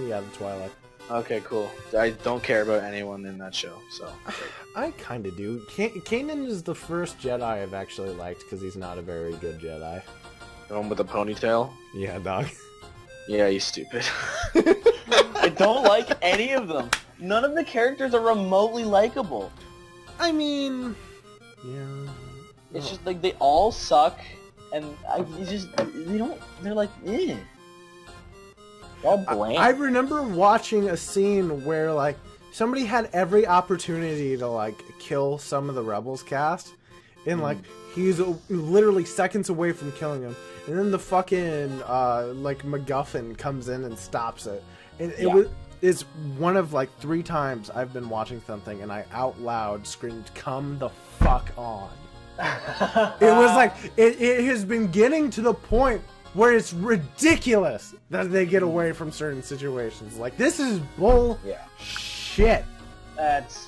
Yeah, the Twi'lek. Okay, cool. I don't care about anyone in that show, so... I kind of do. Kanan is the first Jedi I've actually liked, because he's not a very good Jedi. The one with the ponytail? Yeah, dog. Yeah, he's stupid. I don't like any of them. None of the characters are remotely likable. I mean... Yeah... It's just like, they all suck, and they're like, eh. All bland. I remember watching a scene where, like, somebody had every opportunity to, like, kill some of the Rebels cast, and, like, he's literally seconds away from killing him, and then the fucking, like, MacGuffin comes in and stops it. And it's one of, like, 3 times I've been watching something, and I out loud screamed, "Come the fuck on." It was like, it has been getting to the point where it's ridiculous that they get away from certain situations. Like, this is bull shit. That's,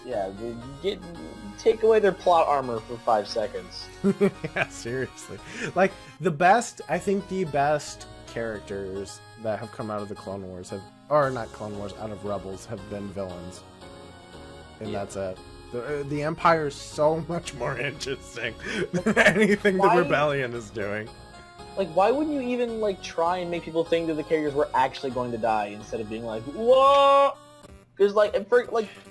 take away their plot armor for 5 seconds. Yeah, seriously. Like, I think the best characters that have come out of the Clone Wars out of Rebels have been villains. And that's it. The Empire is so much more interesting than anything the Rebellion is doing. Like, why wouldn't you even, like, try and make people think that the characters were actually going to die instead of being like, whoa? Because, like,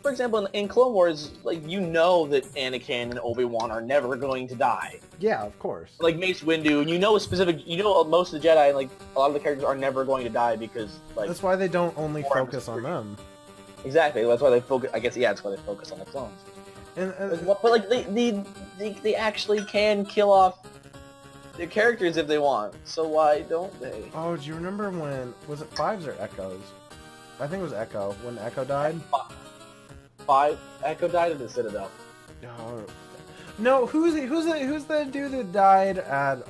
for example, in Clone Wars, like, you know that Anakin and Obi-Wan are never going to die. Yeah, of course. Like, Mace Windu, and you know most of the Jedi, and, like, a lot of the characters are never going to die because, like... That's why they don't only focus on them. Exactly, that's why they focus, I guess, that's why they focus on the clones. But, like, they actually can kill off their characters if they want, so why don't they? Oh, do you remember when, was it Fives or Echoes? I think it was Echo, when Echo died. Echo died at the Citadel. No, who's the dude that died at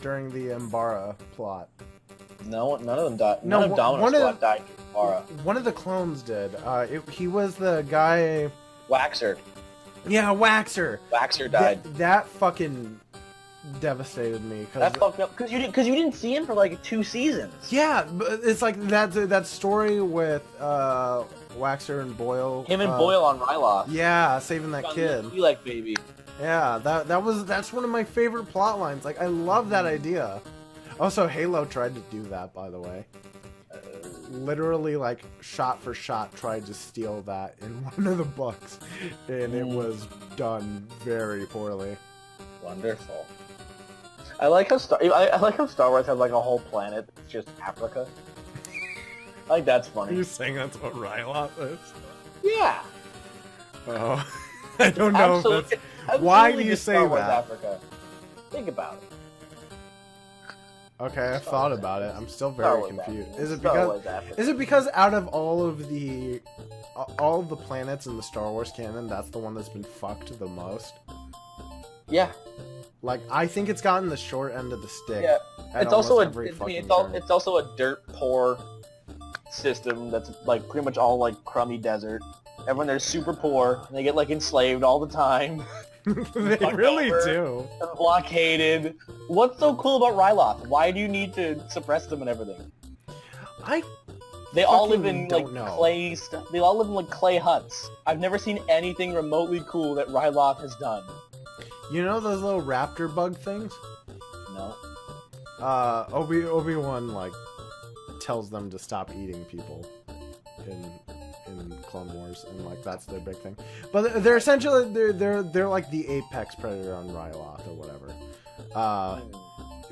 during the Umbara plot? No, none of them died. None of Dominus Squad died in Umbara. One of the clones did. He was the guy... Waxer. Yeah, Waxer. Waxer died. That fucking devastated me. That fucked up because you didn't see him for like 2 seasons. Yeah, but it's like that story with Waxer and Boyle. Him and Boyle on Ryloth. Yeah, saving that kid. Like baby. Yeah, that's one of my favorite plot lines. Like, I love that idea. Also, Halo tried to do that, by the way. Literally, like, shot for shot, tried to steal that in one of the books, and it was done very poorly. Wonderful. I like how Star Wars has like a whole planet that's just Africa. I think that's Are funny. you saying that's what Ryloth is? Yeah. Oh, I don't know. Absolutely, Why do you just say Star Wars that? Africa. Think about it. Okay, I've thought about it. I'm still Star very Wars confused. Africa. Is it Star because Wars Africa. is it because out of all of the planets in the Star Wars canon, that's the one that's been fucked the most? Yeah. Like, I think it's gotten the short end of the stick. Yeah. at It's also almost every fucking turn. it's also a dirt poor system that's like pretty much all like crummy desert. Everyone there's super poor and they get like enslaved all the time. They really do. And blockaded. What's so cool about Ryloth? Why do you need to suppress them and everything? They all live in like clay. They all live in like clay huts. I've never seen anything remotely cool that Ryloth has done. You know those little raptor bug things? No. Obi-Wan like tells them to stop eating people in Clone Wars, and like that's their big thing. But they're essentially they're like the apex predator on Ryloth or whatever.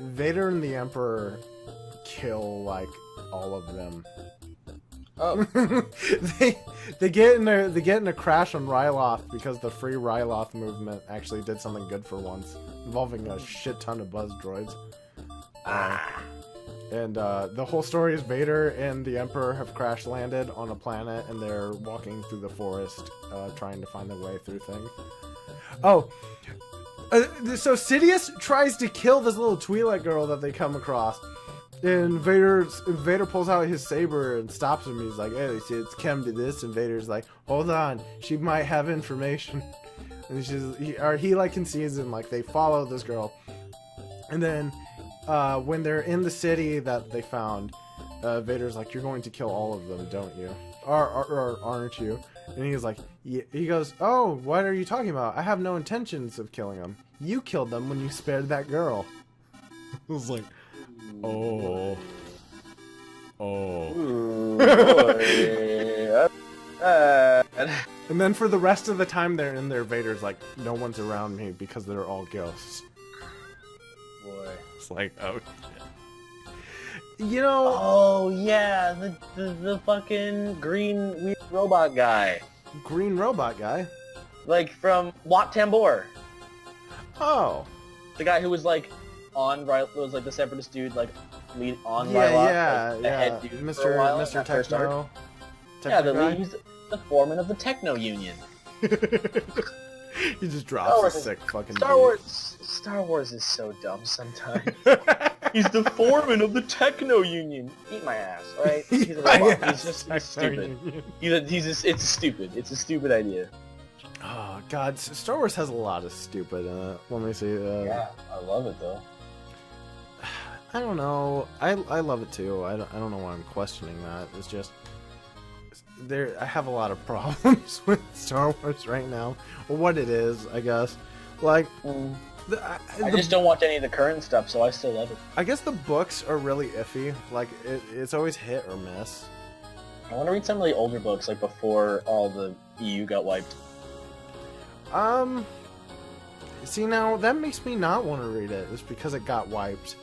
Vader and the Emperor kill like all of them. Oh. they get in a crash on Ryloth because the Free Ryloth movement actually did something good for once, involving a shit ton of buzz droids. And the whole story is Vader and the Emperor have crash landed on a planet, and they're walking through the forest, trying to find their way through things. Oh, so Sidious tries to kill this little Twi'lek girl that they come across, and Vader pulls out his saber and stops him. He's like, "Hey, it's come to this," and Vader's like, "Hold on, she might have information." And he like concedes, and like they follow this girl, and then. When they're in the city that they found, Vader's like, "You're going to kill all of them, don't you? Or aren't you?" And he's like, yeah. He goes, "Oh, what are you talking about? I have no intentions of killing them. You killed them when you spared that girl." I was like, oh. And then for the rest of the time they're in there, Vader's like, "No one's around me because they're all ghosts." Boy. It's like, oh shit. You know... Oh, yeah, the fucking green weird robot guy. Green robot guy? Like, from Wat Tambor. Oh. The guy who was, like, was, like, the separatist dude, like, lead on yeah, Ryloth. Yeah, like, the head dude Mr. for a while, Mr. Techno. Yeah, he's the foreman of the Techno Union. He just drops a sick fucking Star Wars is so dumb sometimes. He's the foreman of the Techno Union. Eat my ass, alright? He's a robot. He's stupid. It's stupid. It's a stupid idea. Oh god, Star Wars has a lot of stupid in it. Let me see. Yeah, I love it though. I don't know. I love it too. I don't know why I'm questioning that. It's just I have a lot of problems with Star Wars right now, or what it is, I guess. Like, I just don't watch any of the current stuff, so I still love it. I guess the books are really iffy. Like, it's always hit or miss. I want to read some of the older books, like before all the EU got wiped. See, now that makes me not want to read it. It's because it got wiped.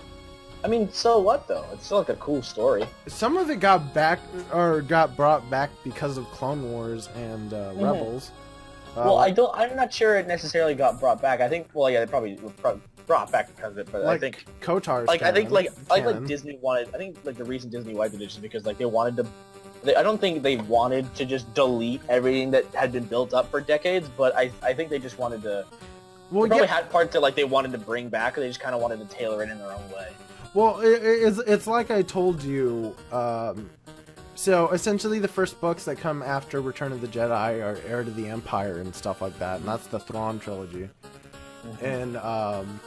I mean, so what though? It's still like a cool story. Some of it got brought back because of Clone Wars and Rebels. Well, I'm not sure it necessarily got brought back. I think, well, yeah, they probably brought back because of it, but like, I think KOTOR's like canon, I think like Disney wanted. I think like the reason Disney wiped it is just because like they wanted to. I don't think they wanted to just delete everything that had been built up for decades, but I think they just wanted to. Well, they probably had parts that like they wanted to bring back, they just kind of wanted to tailor it in their own way. Well, it's like I told you. So essentially, the first books that come after Return of the Jedi are Heir to the Empire and stuff like that, and that's the Thrawn trilogy. Mm-hmm. And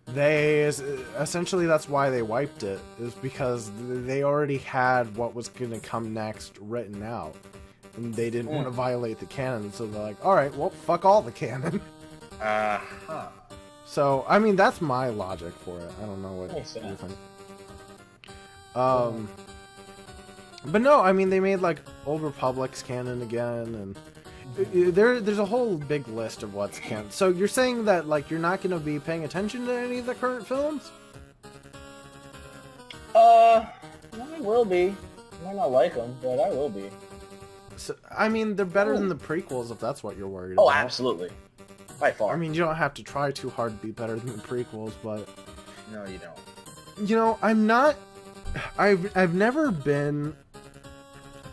they essentially that's why they wiped it, is because they already had what was going to come next written out, and they didn't want to violate the canon. So they're like, all right, well, fuck all the canon. So, I mean, that's my logic for it. I don't know what you think. But no, I mean, they made, like, Old Republic's canon again, and There's a whole big list of what's canon. So you're saying that like you're not going to be paying attention to any of the current films? I will be. I might not like them, but I will be. So, I mean, they're better than the prequels if that's what you're worried about. Oh, absolutely. By far. I mean, you don't have to try too hard to be better than the prequels, but... No, you don't. You know, I'm not... I've never been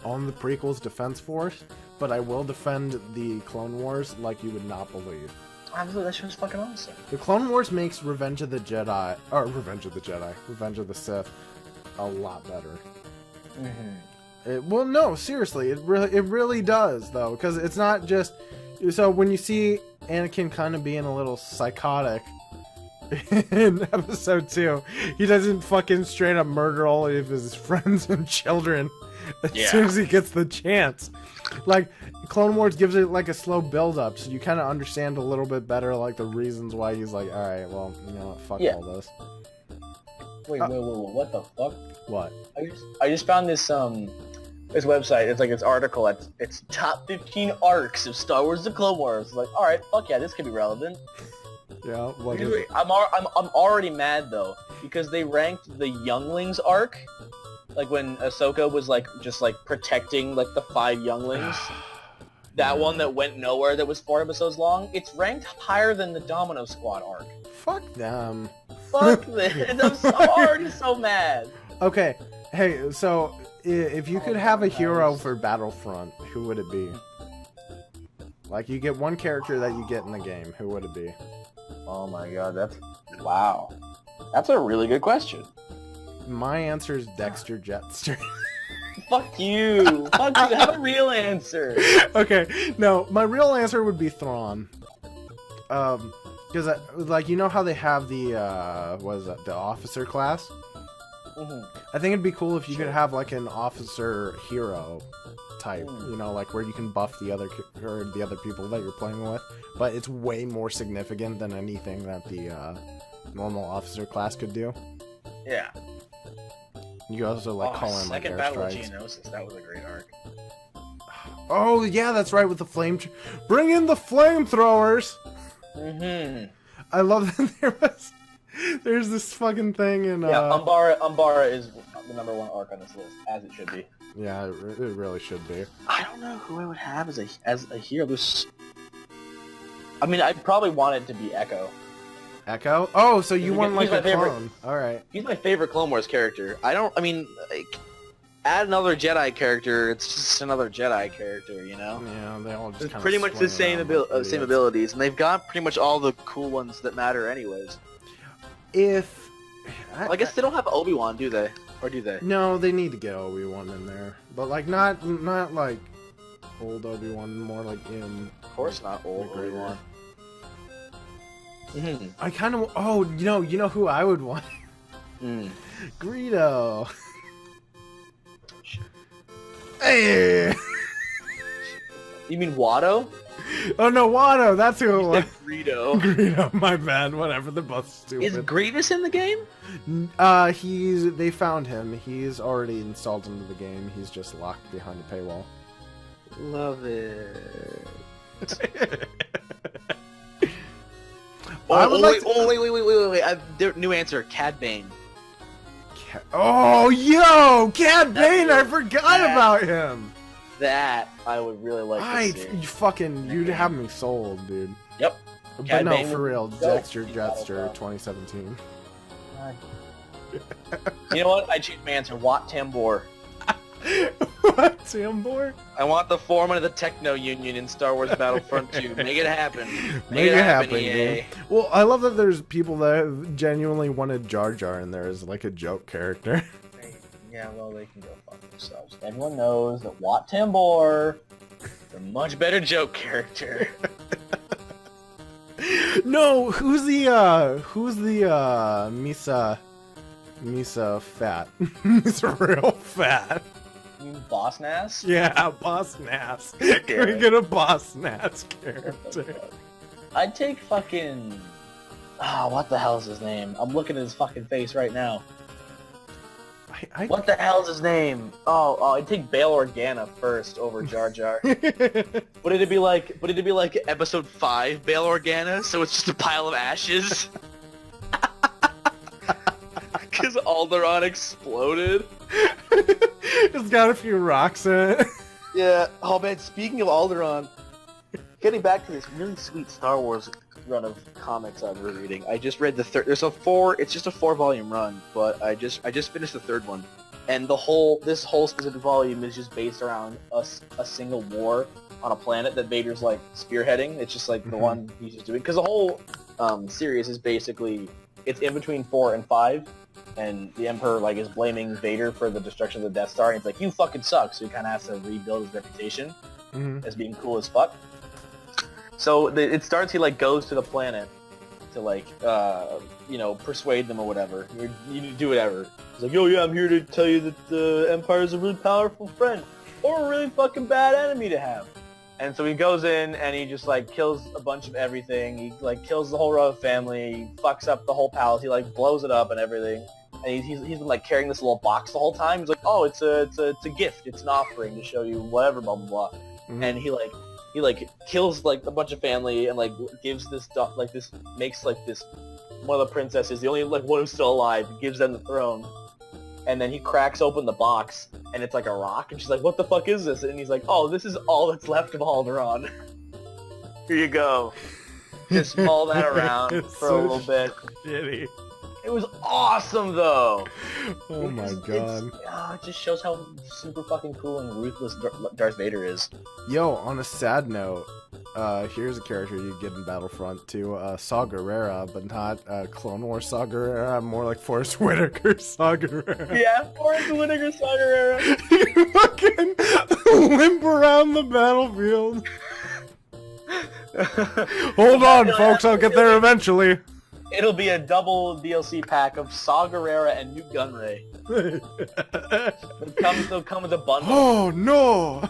on the prequels' defense force, but I will defend the Clone Wars like you would not believe. Absolutely, that show's fucking awesome. The Clone Wars makes Revenge of the Sith a lot better. Well, no, seriously, it really does, though, because it's not just... So when you see Anakin kind of being a little psychotic in episode 2, he doesn't fucking straight up murder all of his friends and children as soon as he gets the chance. Like, Clone Wars gives it like a slow build-up, so you kind of understand a little bit better like the reasons why he's like, alright, well, you know what, fuck all this. Wait, what the fuck? What? I just found this this website. It's like this article. It's top 15 arcs of Star Wars: The Clone Wars. Like, all right, fuck yeah, this could be relevant. Yeah. What is it? I'm already mad though because they ranked the Younglings arc, like when Ahsoka was like just like protecting like the 5 younglings. That one that went nowhere that was 4 episodes long. It's ranked higher than the Domino Squad arc. Fuck them. Fuck this. I'm already so mad. Okay, hey, so if you could have a hero for Battlefront, who would it be? Like, you get one character that you get in the game, who would it be? Oh my god, wow. That's a really good question. My answer is Dexter Jetster. Fuck you. Fuck you. Have a real answer. Okay, no, my real answer would be Thrawn. Because, like, you know how they have the, what is that, the officer class? I think it'd be cool if you could have like an officer hero type, you know, like where you can buff the other people that you're playing with, but it's way more significant than anything that the normal officer class could do. Yeah. You could also like call in like Second Battle of airstrikes. Geonosis, that was a great arc. Oh yeah, that's right, with the flame. Bring in the flamethrowers. I love that there's this fucking thing in Umbara is the #1 arc on this list, as it should be. Yeah, it really should be. I don't know who I would have as a hero. I mean, I'd probably want it to be Echo. Echo? Oh, so you want like a favorite clone. Alright. He's my favorite Clone Wars character. I mean, like, add another Jedi character, it's just another Jedi character, you know? Yeah, they all just it's kind pretty of much the same abilities, and they've got pretty much all the cool ones that matter anyways. I guess they don't have Obi-Wan, do they? Or do they? No, they need to get Obi-Wan in there. But like not like old Obi-Wan, more like in... Of course not old Obi-Wan. I kind of... Oh, you know who I would want? Greedo. Hey! You mean Watto? Oh no, Watto! That's who it was. Greedo. Greedo, my bad. Whatever, they're both stupid. Is Grievous in the game? They found him. He's already installed into the game. He's just locked behind a paywall. Love it. Wait. New answer, Cad Bane. Oh, yo! Cad Bane! I forgot about him! That I would really like to see. You'd have me sold, dude. Yep. But Cad no, Bane for real, Dexter Jetster, 2017. You know what? I changed my answer. Wat Tambor. What, Tambor? I want the foreman of the Techno Union in Star Wars Battlefront 2. Make it happen. Make it happen, dude. Well, I love that there's people that genuinely wanted Jar Jar in there as like a joke character. Yeah, well, they can go fuck themselves. Everyone knows that Wat Tambor is a much better joke character. No, who's the Misa fat? Misa real fat. You mean Boss Nass? Yeah, Boss Nass. Can we get a Boss Nass character? I'd take fucking... what the hell is his name? I'm looking at his fucking face right now. What the hell's his name? Oh, I'd take Bail Organa first over Jar Jar. Would it be like episode 5 Bail Organa? So it's just a pile of ashes? Because Alderaan exploded? It's got a few rocks in it. Yeah. Oh man, speaking of Alderaan, getting back to this really sweet Star Wars run of comics I've been reading. I just read the third. It's just a 4-volume run, but I just finished the third one, and this whole specific volume is just based around a single war on a planet that Vader's like spearheading. It's just like the one he's just doing, because the whole series is basically it's in between 4 and 5, and the Emperor like is blaming Vader for the destruction of the Death Star, and he's like, "You fucking suck," so he kind of has to rebuild his reputation as being cool as fuck. So it starts, he like goes to the planet to like, persuade them or whatever. You need to do whatever. He's like, "Yo, yeah, I'm here to tell you that the Empire is a really powerful friend, or a really fucking bad enemy to have." And so he goes in and he just like kills a bunch of everything. He like kills the whole royal family, he fucks up the whole palace, he like blows it up and everything. And he's been like carrying this little box the whole time. He's like, "Oh, it's a gift, it's an offering to show you whatever, blah blah blah." And he kills like a bunch of family and like gives this makes like this one of the princesses, the only like one who's still alive, gives them the throne. And then he cracks open the box and it's like a rock, and she's like, "What the fuck is this?" And he's like, "Oh, this is all that's left of Alderaan. Here you go. Just mull that around for a little bit." Shitty. It was awesome though. Oh my god. It just shows how super fucking cool and ruthless Darth Vader is. Yo, on a sad note, here's a character you get in Battlefront too, Saw Gerrera, but not Clone Wars Saw Gerrera, more like Forrest Whitaker Saw Gerrera. Yeah, Forrest Whitaker Saw Gerrera. You fucking limp around the battlefield. Hold on, folks, I'll get there eventually. It'll be a double DLC pack of Saw Gerrera and Nute Gunray. They'll come with a bundle. Oh no!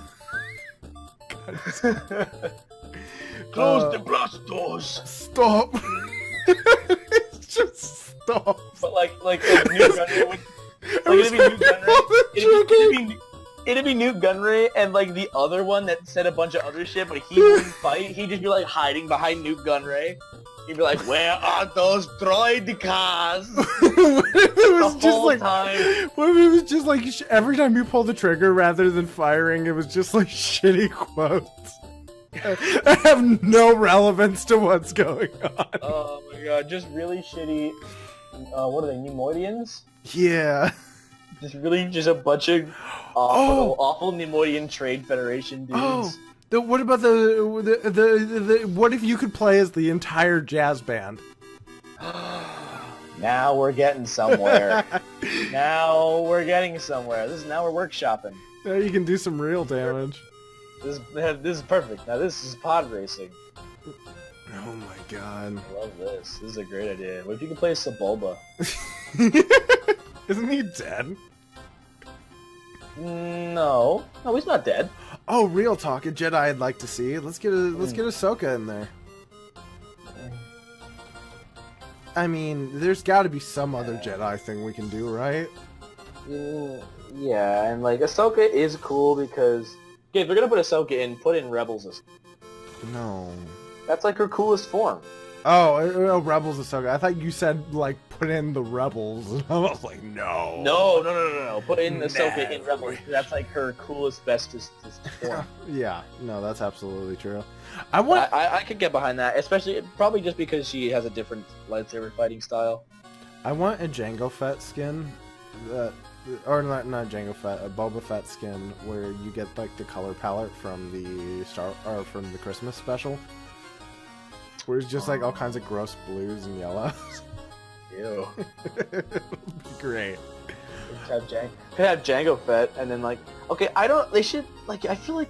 Close the blast doors. Stop! Just stop. But like Nute Gunray would. It'd be Nute Gunray and like the other one that said a bunch of other shit, but he wouldn't fight. He'd just be like hiding behind Nute Gunray. He'd be like, "Where are those droid cars?" It was just like, time. What if it was just like every time you pull the trigger rather than firing, it was just like shitty quotes that have no relevance to what's going on. Oh my god, just really shitty. What are they, Neimoidians? Yeah. Just a bunch of awful Neimoidian Trade Federation dudes. Oh. What about the what if you could play as the entire jazz band? Now we're getting somewhere. Now we're workshopping. Now you can do some real damage. This is perfect. Now this is pod racing. Oh my god. I love this. This is a great idea. What if you could play Sebulba? Isn't he dead? No, he's not dead. Oh, real talk, a Jedi I'd like to see. Let's get Ahsoka in there. I mean, there's got to be some other Jedi thing we can do, right? Yeah, and like Ahsoka is cool because if they're gonna put Ahsoka in, put in Rebels. No. That's like her coolest form. Oh, Rebels Ahsoka. I thought you said like put in the Rebels, and I was like, no. No. Put in Ahsoka in Rebels. That's like her coolest, bestest form. Yeah, no, that's absolutely true. I could get behind that, especially probably just because she has a different lightsaber fighting style. I want a Jango Fett skin, or not Jango Fett, a Boba Fett skin where you get like the color palette from the Christmas special. Where it's just like all kinds of gross blues and yellows. Ew. It'd be great. Could have Jango Fett, and then like, okay, they should, like, I feel like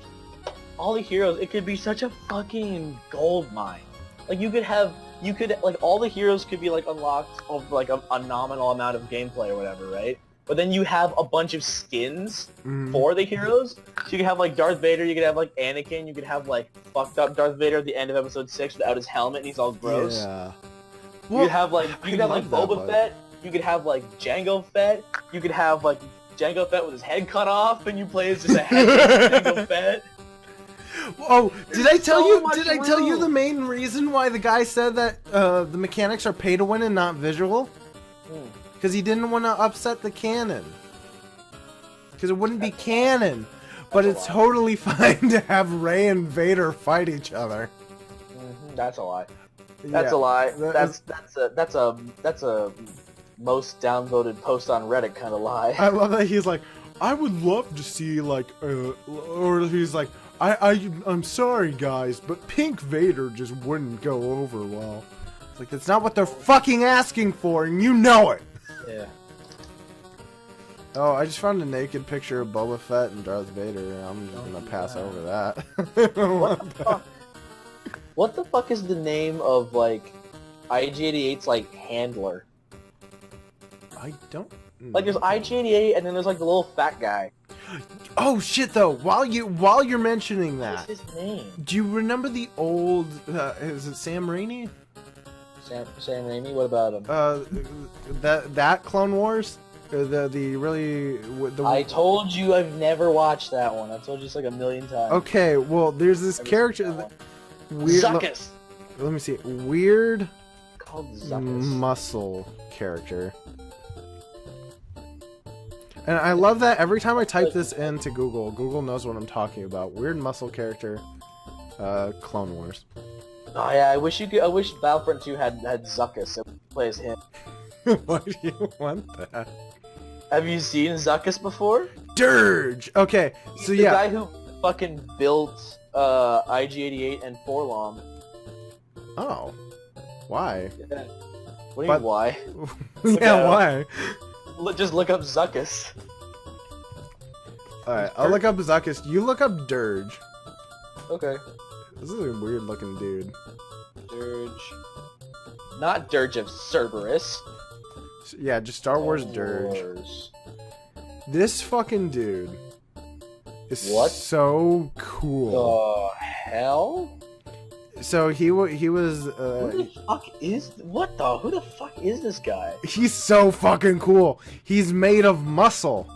all the heroes, it could be such a fucking gold mine. Like, all the heroes could be like unlocked over like a nominal amount of gameplay or whatever, right? But then you have a bunch of skins for the heroes. So you could have like Darth Vader, you could have like Anakin, you could have like fucked up Darth Vader at the end of episode 6 without his helmet and he's all gross. Yeah. Well, you could have like Boba Fett. You could have like Jango Fett. You could have like Jango Fett with his head cut off, and you play as just a headless Jango Fett. Oh, did I tell so you? much Did I tell you room. the main reason why the guy said that the mechanics are pay to win and not visual? Because he didn't want to upset the canon. Because it wouldn't be canon. But it's totally fine to have Rey and Vader fight each other. That's a lie. That's a lie. That's a most downvoted post on Reddit kind of lie. I love that he's like, I would love to see like, or he's like, I'm sorry guys, but Pink Vader just wouldn't go over well. It's like, that's not what they're fucking asking for, and you know it. Yeah. Oh, I just found a naked picture of Boba Fett and Darth Vader, and I'm just gonna pass over that. What the fuck is the name of like IG-88's like handler? I don't know. Like there's IG-88 and then there's like the little fat guy. Oh shit! Though, while you're mentioning that, What's his name? do you remember the old? Is it Sam Raimi? Sam Raimi. What about him? That Clone Wars, the really I told you I've never watched that one. I told you it's like a million times. Okay, well, there's this character. Weird. Zuckus. Let me see. Weird Called Zuckus. muscle character. And I love that every time I type this into Google, Google knows what I'm talking about. Weird muscle character, Clone Wars. Oh yeah, I wish Battlefront 2 had Zuckus. It plays him. Why do you want that? Have you seen Zuckus before? Dirge. Okay, He's so the yeah. guy who fucking built IG-88 and Forlom. Oh, why? Yeah. What do you mean, why? Yeah, why? Just look up Zuckus. Alright, I'll look up Zuckus. You look up Dirge. Okay. This is a weird looking dude. Dirge. Not Dirge of Cerberus. Yeah, just Star Wars Dirge. Wars. This fucking dude is What? so cool. The hell? So he was Who the fuck is this guy? he's so fucking cool. He's made of muscle.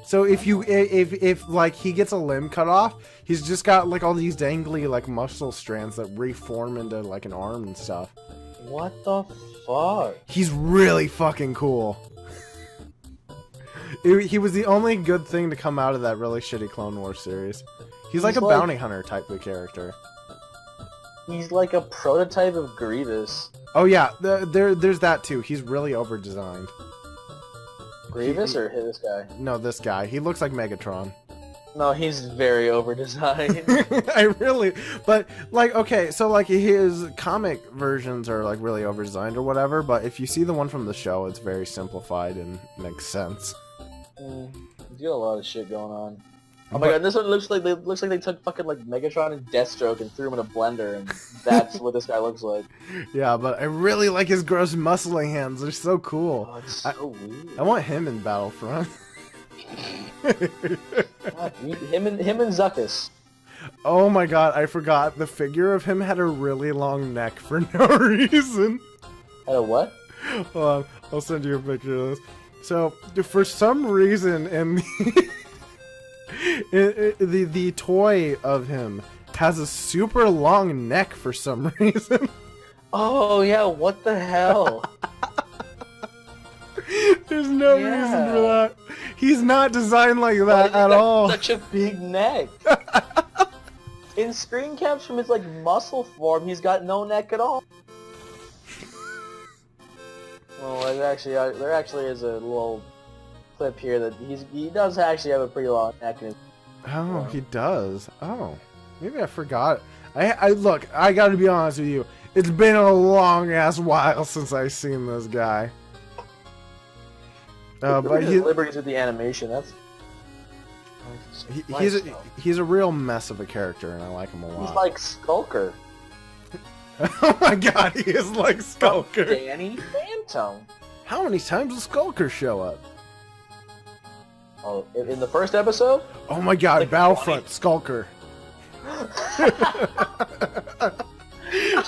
So if like he gets a limb cut off, he's just got like all these dangly like muscle strands that reform into like an arm and stuff. What the fuck? He's really fucking cool. He was the only good thing to come out of that really shitty Clone Wars series. He's like a bounty hunter type of character. He's like a prototype of Grievous. Oh yeah, there's that too. He's really over-designed. Grievous or this guy? No, this guy. He looks like Megatron. No, he's very over-designed. But like, okay, so like his comic versions are like really over-designed or whatever, but if you see the one from the show, it's very simplified and makes sense. He's got a lot of shit going on. Oh my god, this one looks like they took fucking like Megatron and Deathstroke and threw him in a blender, and that's what this guy looks like. Yeah, but I really like his gross muscling hands. They're so cool. Oh, it's so weird. I want him in Battlefront. God, him and Zuckus. Oh my god, I forgot. The figure of him had a really long neck for no reason. Had a what? Hold on, I'll send you a picture of this. So, for some reason, in the toy of him has a super long neck for some reason. Oh yeah, what the hell? There's no reason for that. He's not designed like that at all. Such a big neck. In screen caps from his like muscle form, he's got no neck at all. Well, there actually is a little clip here that he does actually have a pretty long neck. Oh, he does. Oh, maybe I forgot. I look. I got to be honest with you. It's been a long ass while since I've seen this guy. But he's liberties with the animation. That's he's a real mess of a character, and I like him a lot. He's like Skulker. Oh my god, he is like Skulker. Danny Phantom. How many times does Skulker show up? Oh, in the first episode? Oh my god, like Battlefront, 20. Skulker.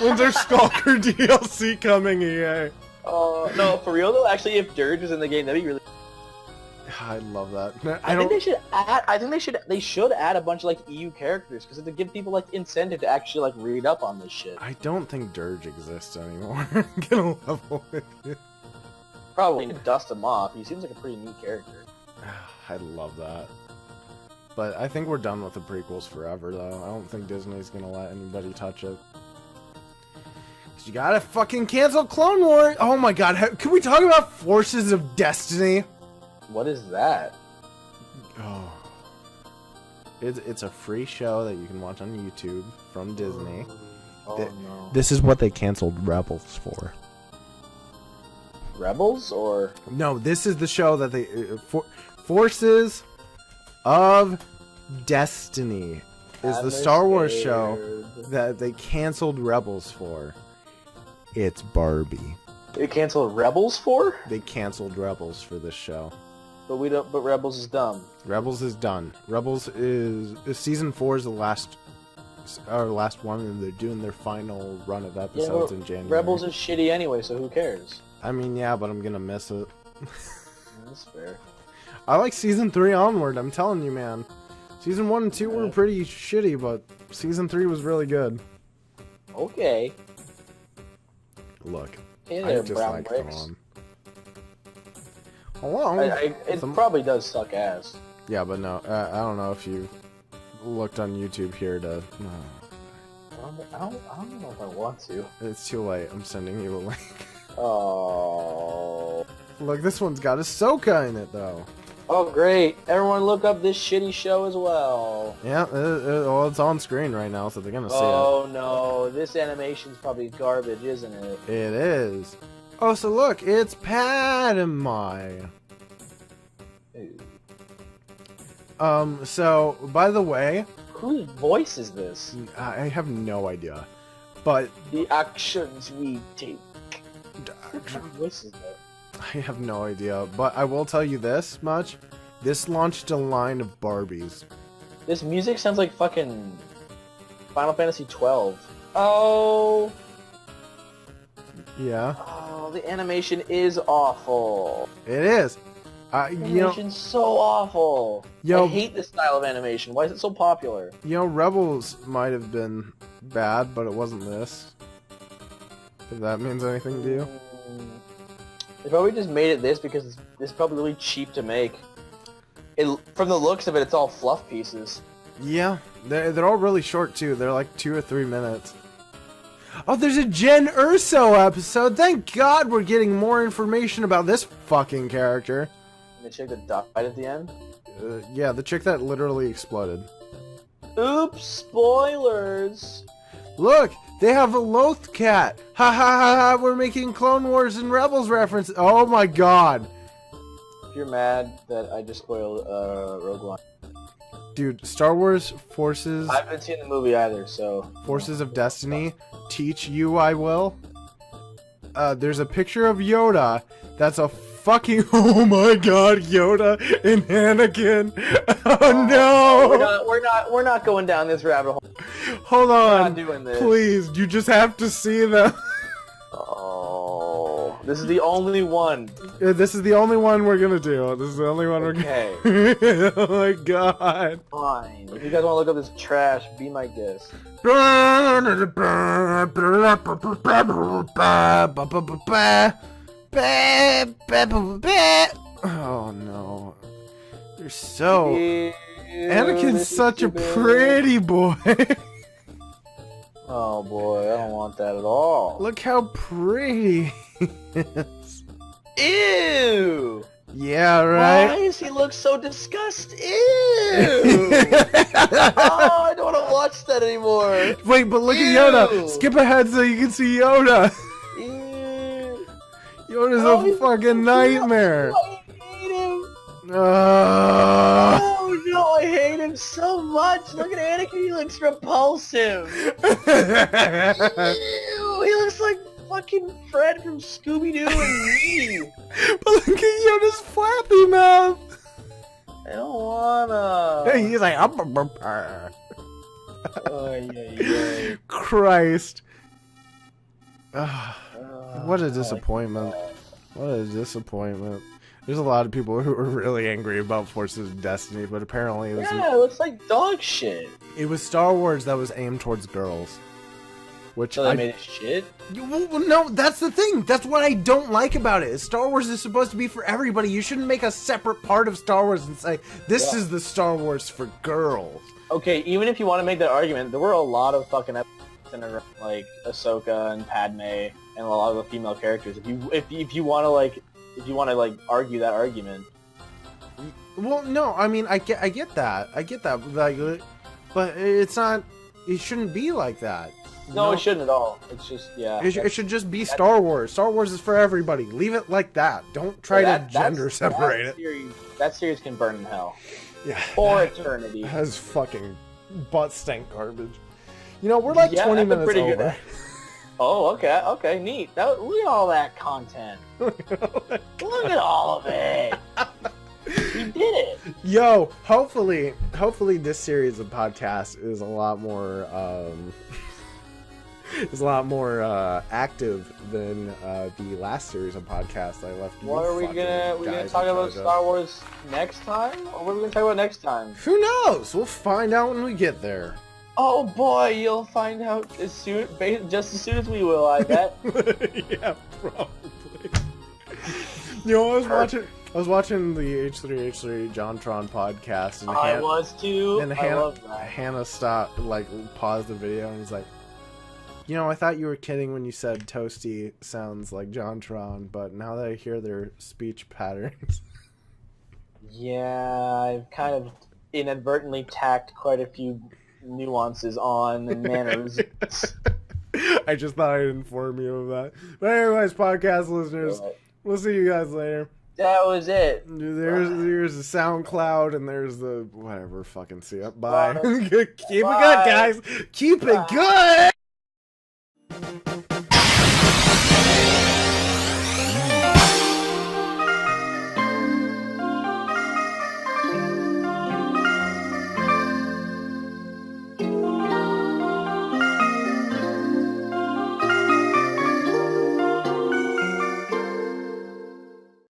When's our Skulker DLC coming, EA? No, for real though. Actually, if Dirge was in the game, that'd be really. I love that. I think they should add. I think they should add a bunch of like EU characters because it give people like incentive to actually like read up on this shit. I don't think Dirge exists anymore. I'm gonna level with you. Probably dust him off. He seems like a pretty neat character. I love that. But I think we're done with the prequels forever, though. I don't think Disney's gonna let anybody touch it. Cause you gotta fucking cancel Clone Wars! Oh my god, can we talk about Forces of Destiny? What is that? Oh. It's a free show that you can watch on YouTube from Disney. Oh no. This is what they canceled Rebels for. Rebels or? No, this is the show that they... Forces of Destiny is the Star Wars show that they canceled Rebels for. It's Barbie. They canceled Rebels for? They canceled Rebels for this show. But we don't. But Rebels is dumb. Rebels is done. Rebels is season 4 is the last one, and they're doing their final run of episodes in January. Rebels is shitty anyway, so who cares? I mean, yeah, but I'm gonna miss it. That's fair. I like season 3 onward. I'm telling you, man. Season 1 and 2 were pretty shitty, but season 3 was really good. Okay. Look, Hey I there, just brown like bricks. them. Hello. It probably does suck ass. Yeah, but no, I don't know if you looked on YouTube here to. I don't know if I want to. It's too late. I'm sending you a link. Oh. Look, this one's got Ahsoka in it though. Oh great! Everyone look up this shitty show as well. Yeah, well, it's on screen right now, so they're gonna see Oh no, this animation's probably garbage, isn't it? it. It is. Oh, so look, it's Padmé. So, by the way... Whose voice is this? I have no idea. But... The actions we take. Whose voice is that? I have no idea. But I will tell you this much. This launched a line of Barbies. This music sounds like fucking Final Fantasy 12. Oh... Yeah. Oh, the animation is awful. It is. Animation's so awful. Yo, I hate this style of animation. Why is it so popular? You know, Rebels might have been bad, but it wasn't this. If that means anything to you. They probably just made it this because this is probably really cheap to make. From the looks of it, it's all fluff pieces. Yeah, they're all really short too. They're like 2 or 3 minutes. Oh, there's a Jen Erso episode. Thank God we're getting more information about this fucking character. And the chick that died at the end? Yeah, the chick that literally exploded. Oops, spoilers. Look, they have a Loth cat. Ha ha ha ha, we're making Clone Wars and Rebels reference. Oh my God. If you're mad that I just spoiled Rogue One. Dude, Star Wars Forces... I haven't seen the movie either, so... Forces of Destiny, teach you I will. There's a picture of Yoda. That's a fucking... Oh my God, Yoda and Anakin. Oh no! We're not going down this rabbit hole. Hold on. We're not doing this. Please, you just have to see them. Oh, this is the only one. This is the only one we're gonna do. This is the only one we're gonna do. Oh my God. Fine. If you guys want to look up this trash, be my guest. Oh no. You're so... Anakin's such a pretty boy. Oh boy, I don't want that at all. Look how pretty he is. Ew! Yeah, right? Why does he look so disgusting? Ew! Oh, I don't want to watch that anymore. Wait, but look at Yoda. Skip ahead so you can see Yoda. Ew. Yoda's Oh, a he's fucking nightmare. I hate him. Uh... Oh no, I hate him so much. Look at Anakin, he looks repulsive. Ew, he looks like fucking Fred from Scooby-Doo and me. But look at Yoda's flappy mouth. I don't wanna. He's like, Oh, yeah. Christ. What a disappointment. What a disappointment. There's a lot of people who are really angry about Forces of Destiny, but apparently it looks like dog shit. It was Star Wars that was aimed towards girls. Which so they made it shit? Well, no, that's the thing. That's what I don't like about it. Star Wars is supposed to be for everybody. You shouldn't make a separate part of Star Wars and say, this is the Star Wars for girls. Okay, even if you want to make that argument, there were a lot of fucking episodes in a, like Ahsoka and Padme and a lot of the female characters. If you want to argue that argument. Well, no, I mean I get that, like, but it's not. It shouldn't be like that. No, it shouldn't at all. It's just It should just be Star Wars. Star Wars is for everybody. Leave it like that. Don't try to gender separate it. That series can burn in hell. Yeah. For eternity. That's fucking butt stank garbage. You know, we're like 20 minutes over. Good. Oh, okay, neat. Look at all that content. Look at all of it. We did it. Yo, hopefully this series of podcasts is a lot more active than the last series of podcasts I left. What are we gonna talk about Star Wars next time? Or what are we gonna talk about next time? Who knows? We'll find out when we get there. Oh boy, you'll find out just as soon as we will, I bet. Yeah, probably. You know, I was watching the H3H3 JonTron podcast, and I was too. And Hannah stopped, paused the video, and was like, "You know, I thought you were kidding when you said Toasty sounds like JonTron, but now that I hear their speech patterns." Yeah, I've kind of inadvertently tacked quite a few nuances on and manners. I just thought I'd inform you of that. But anyways, podcast listeners, we'll see you guys later. That was it. There's the SoundCloud and there's the whatever. Fucking see ya. Bye. Keep it good, guys. Keep it good.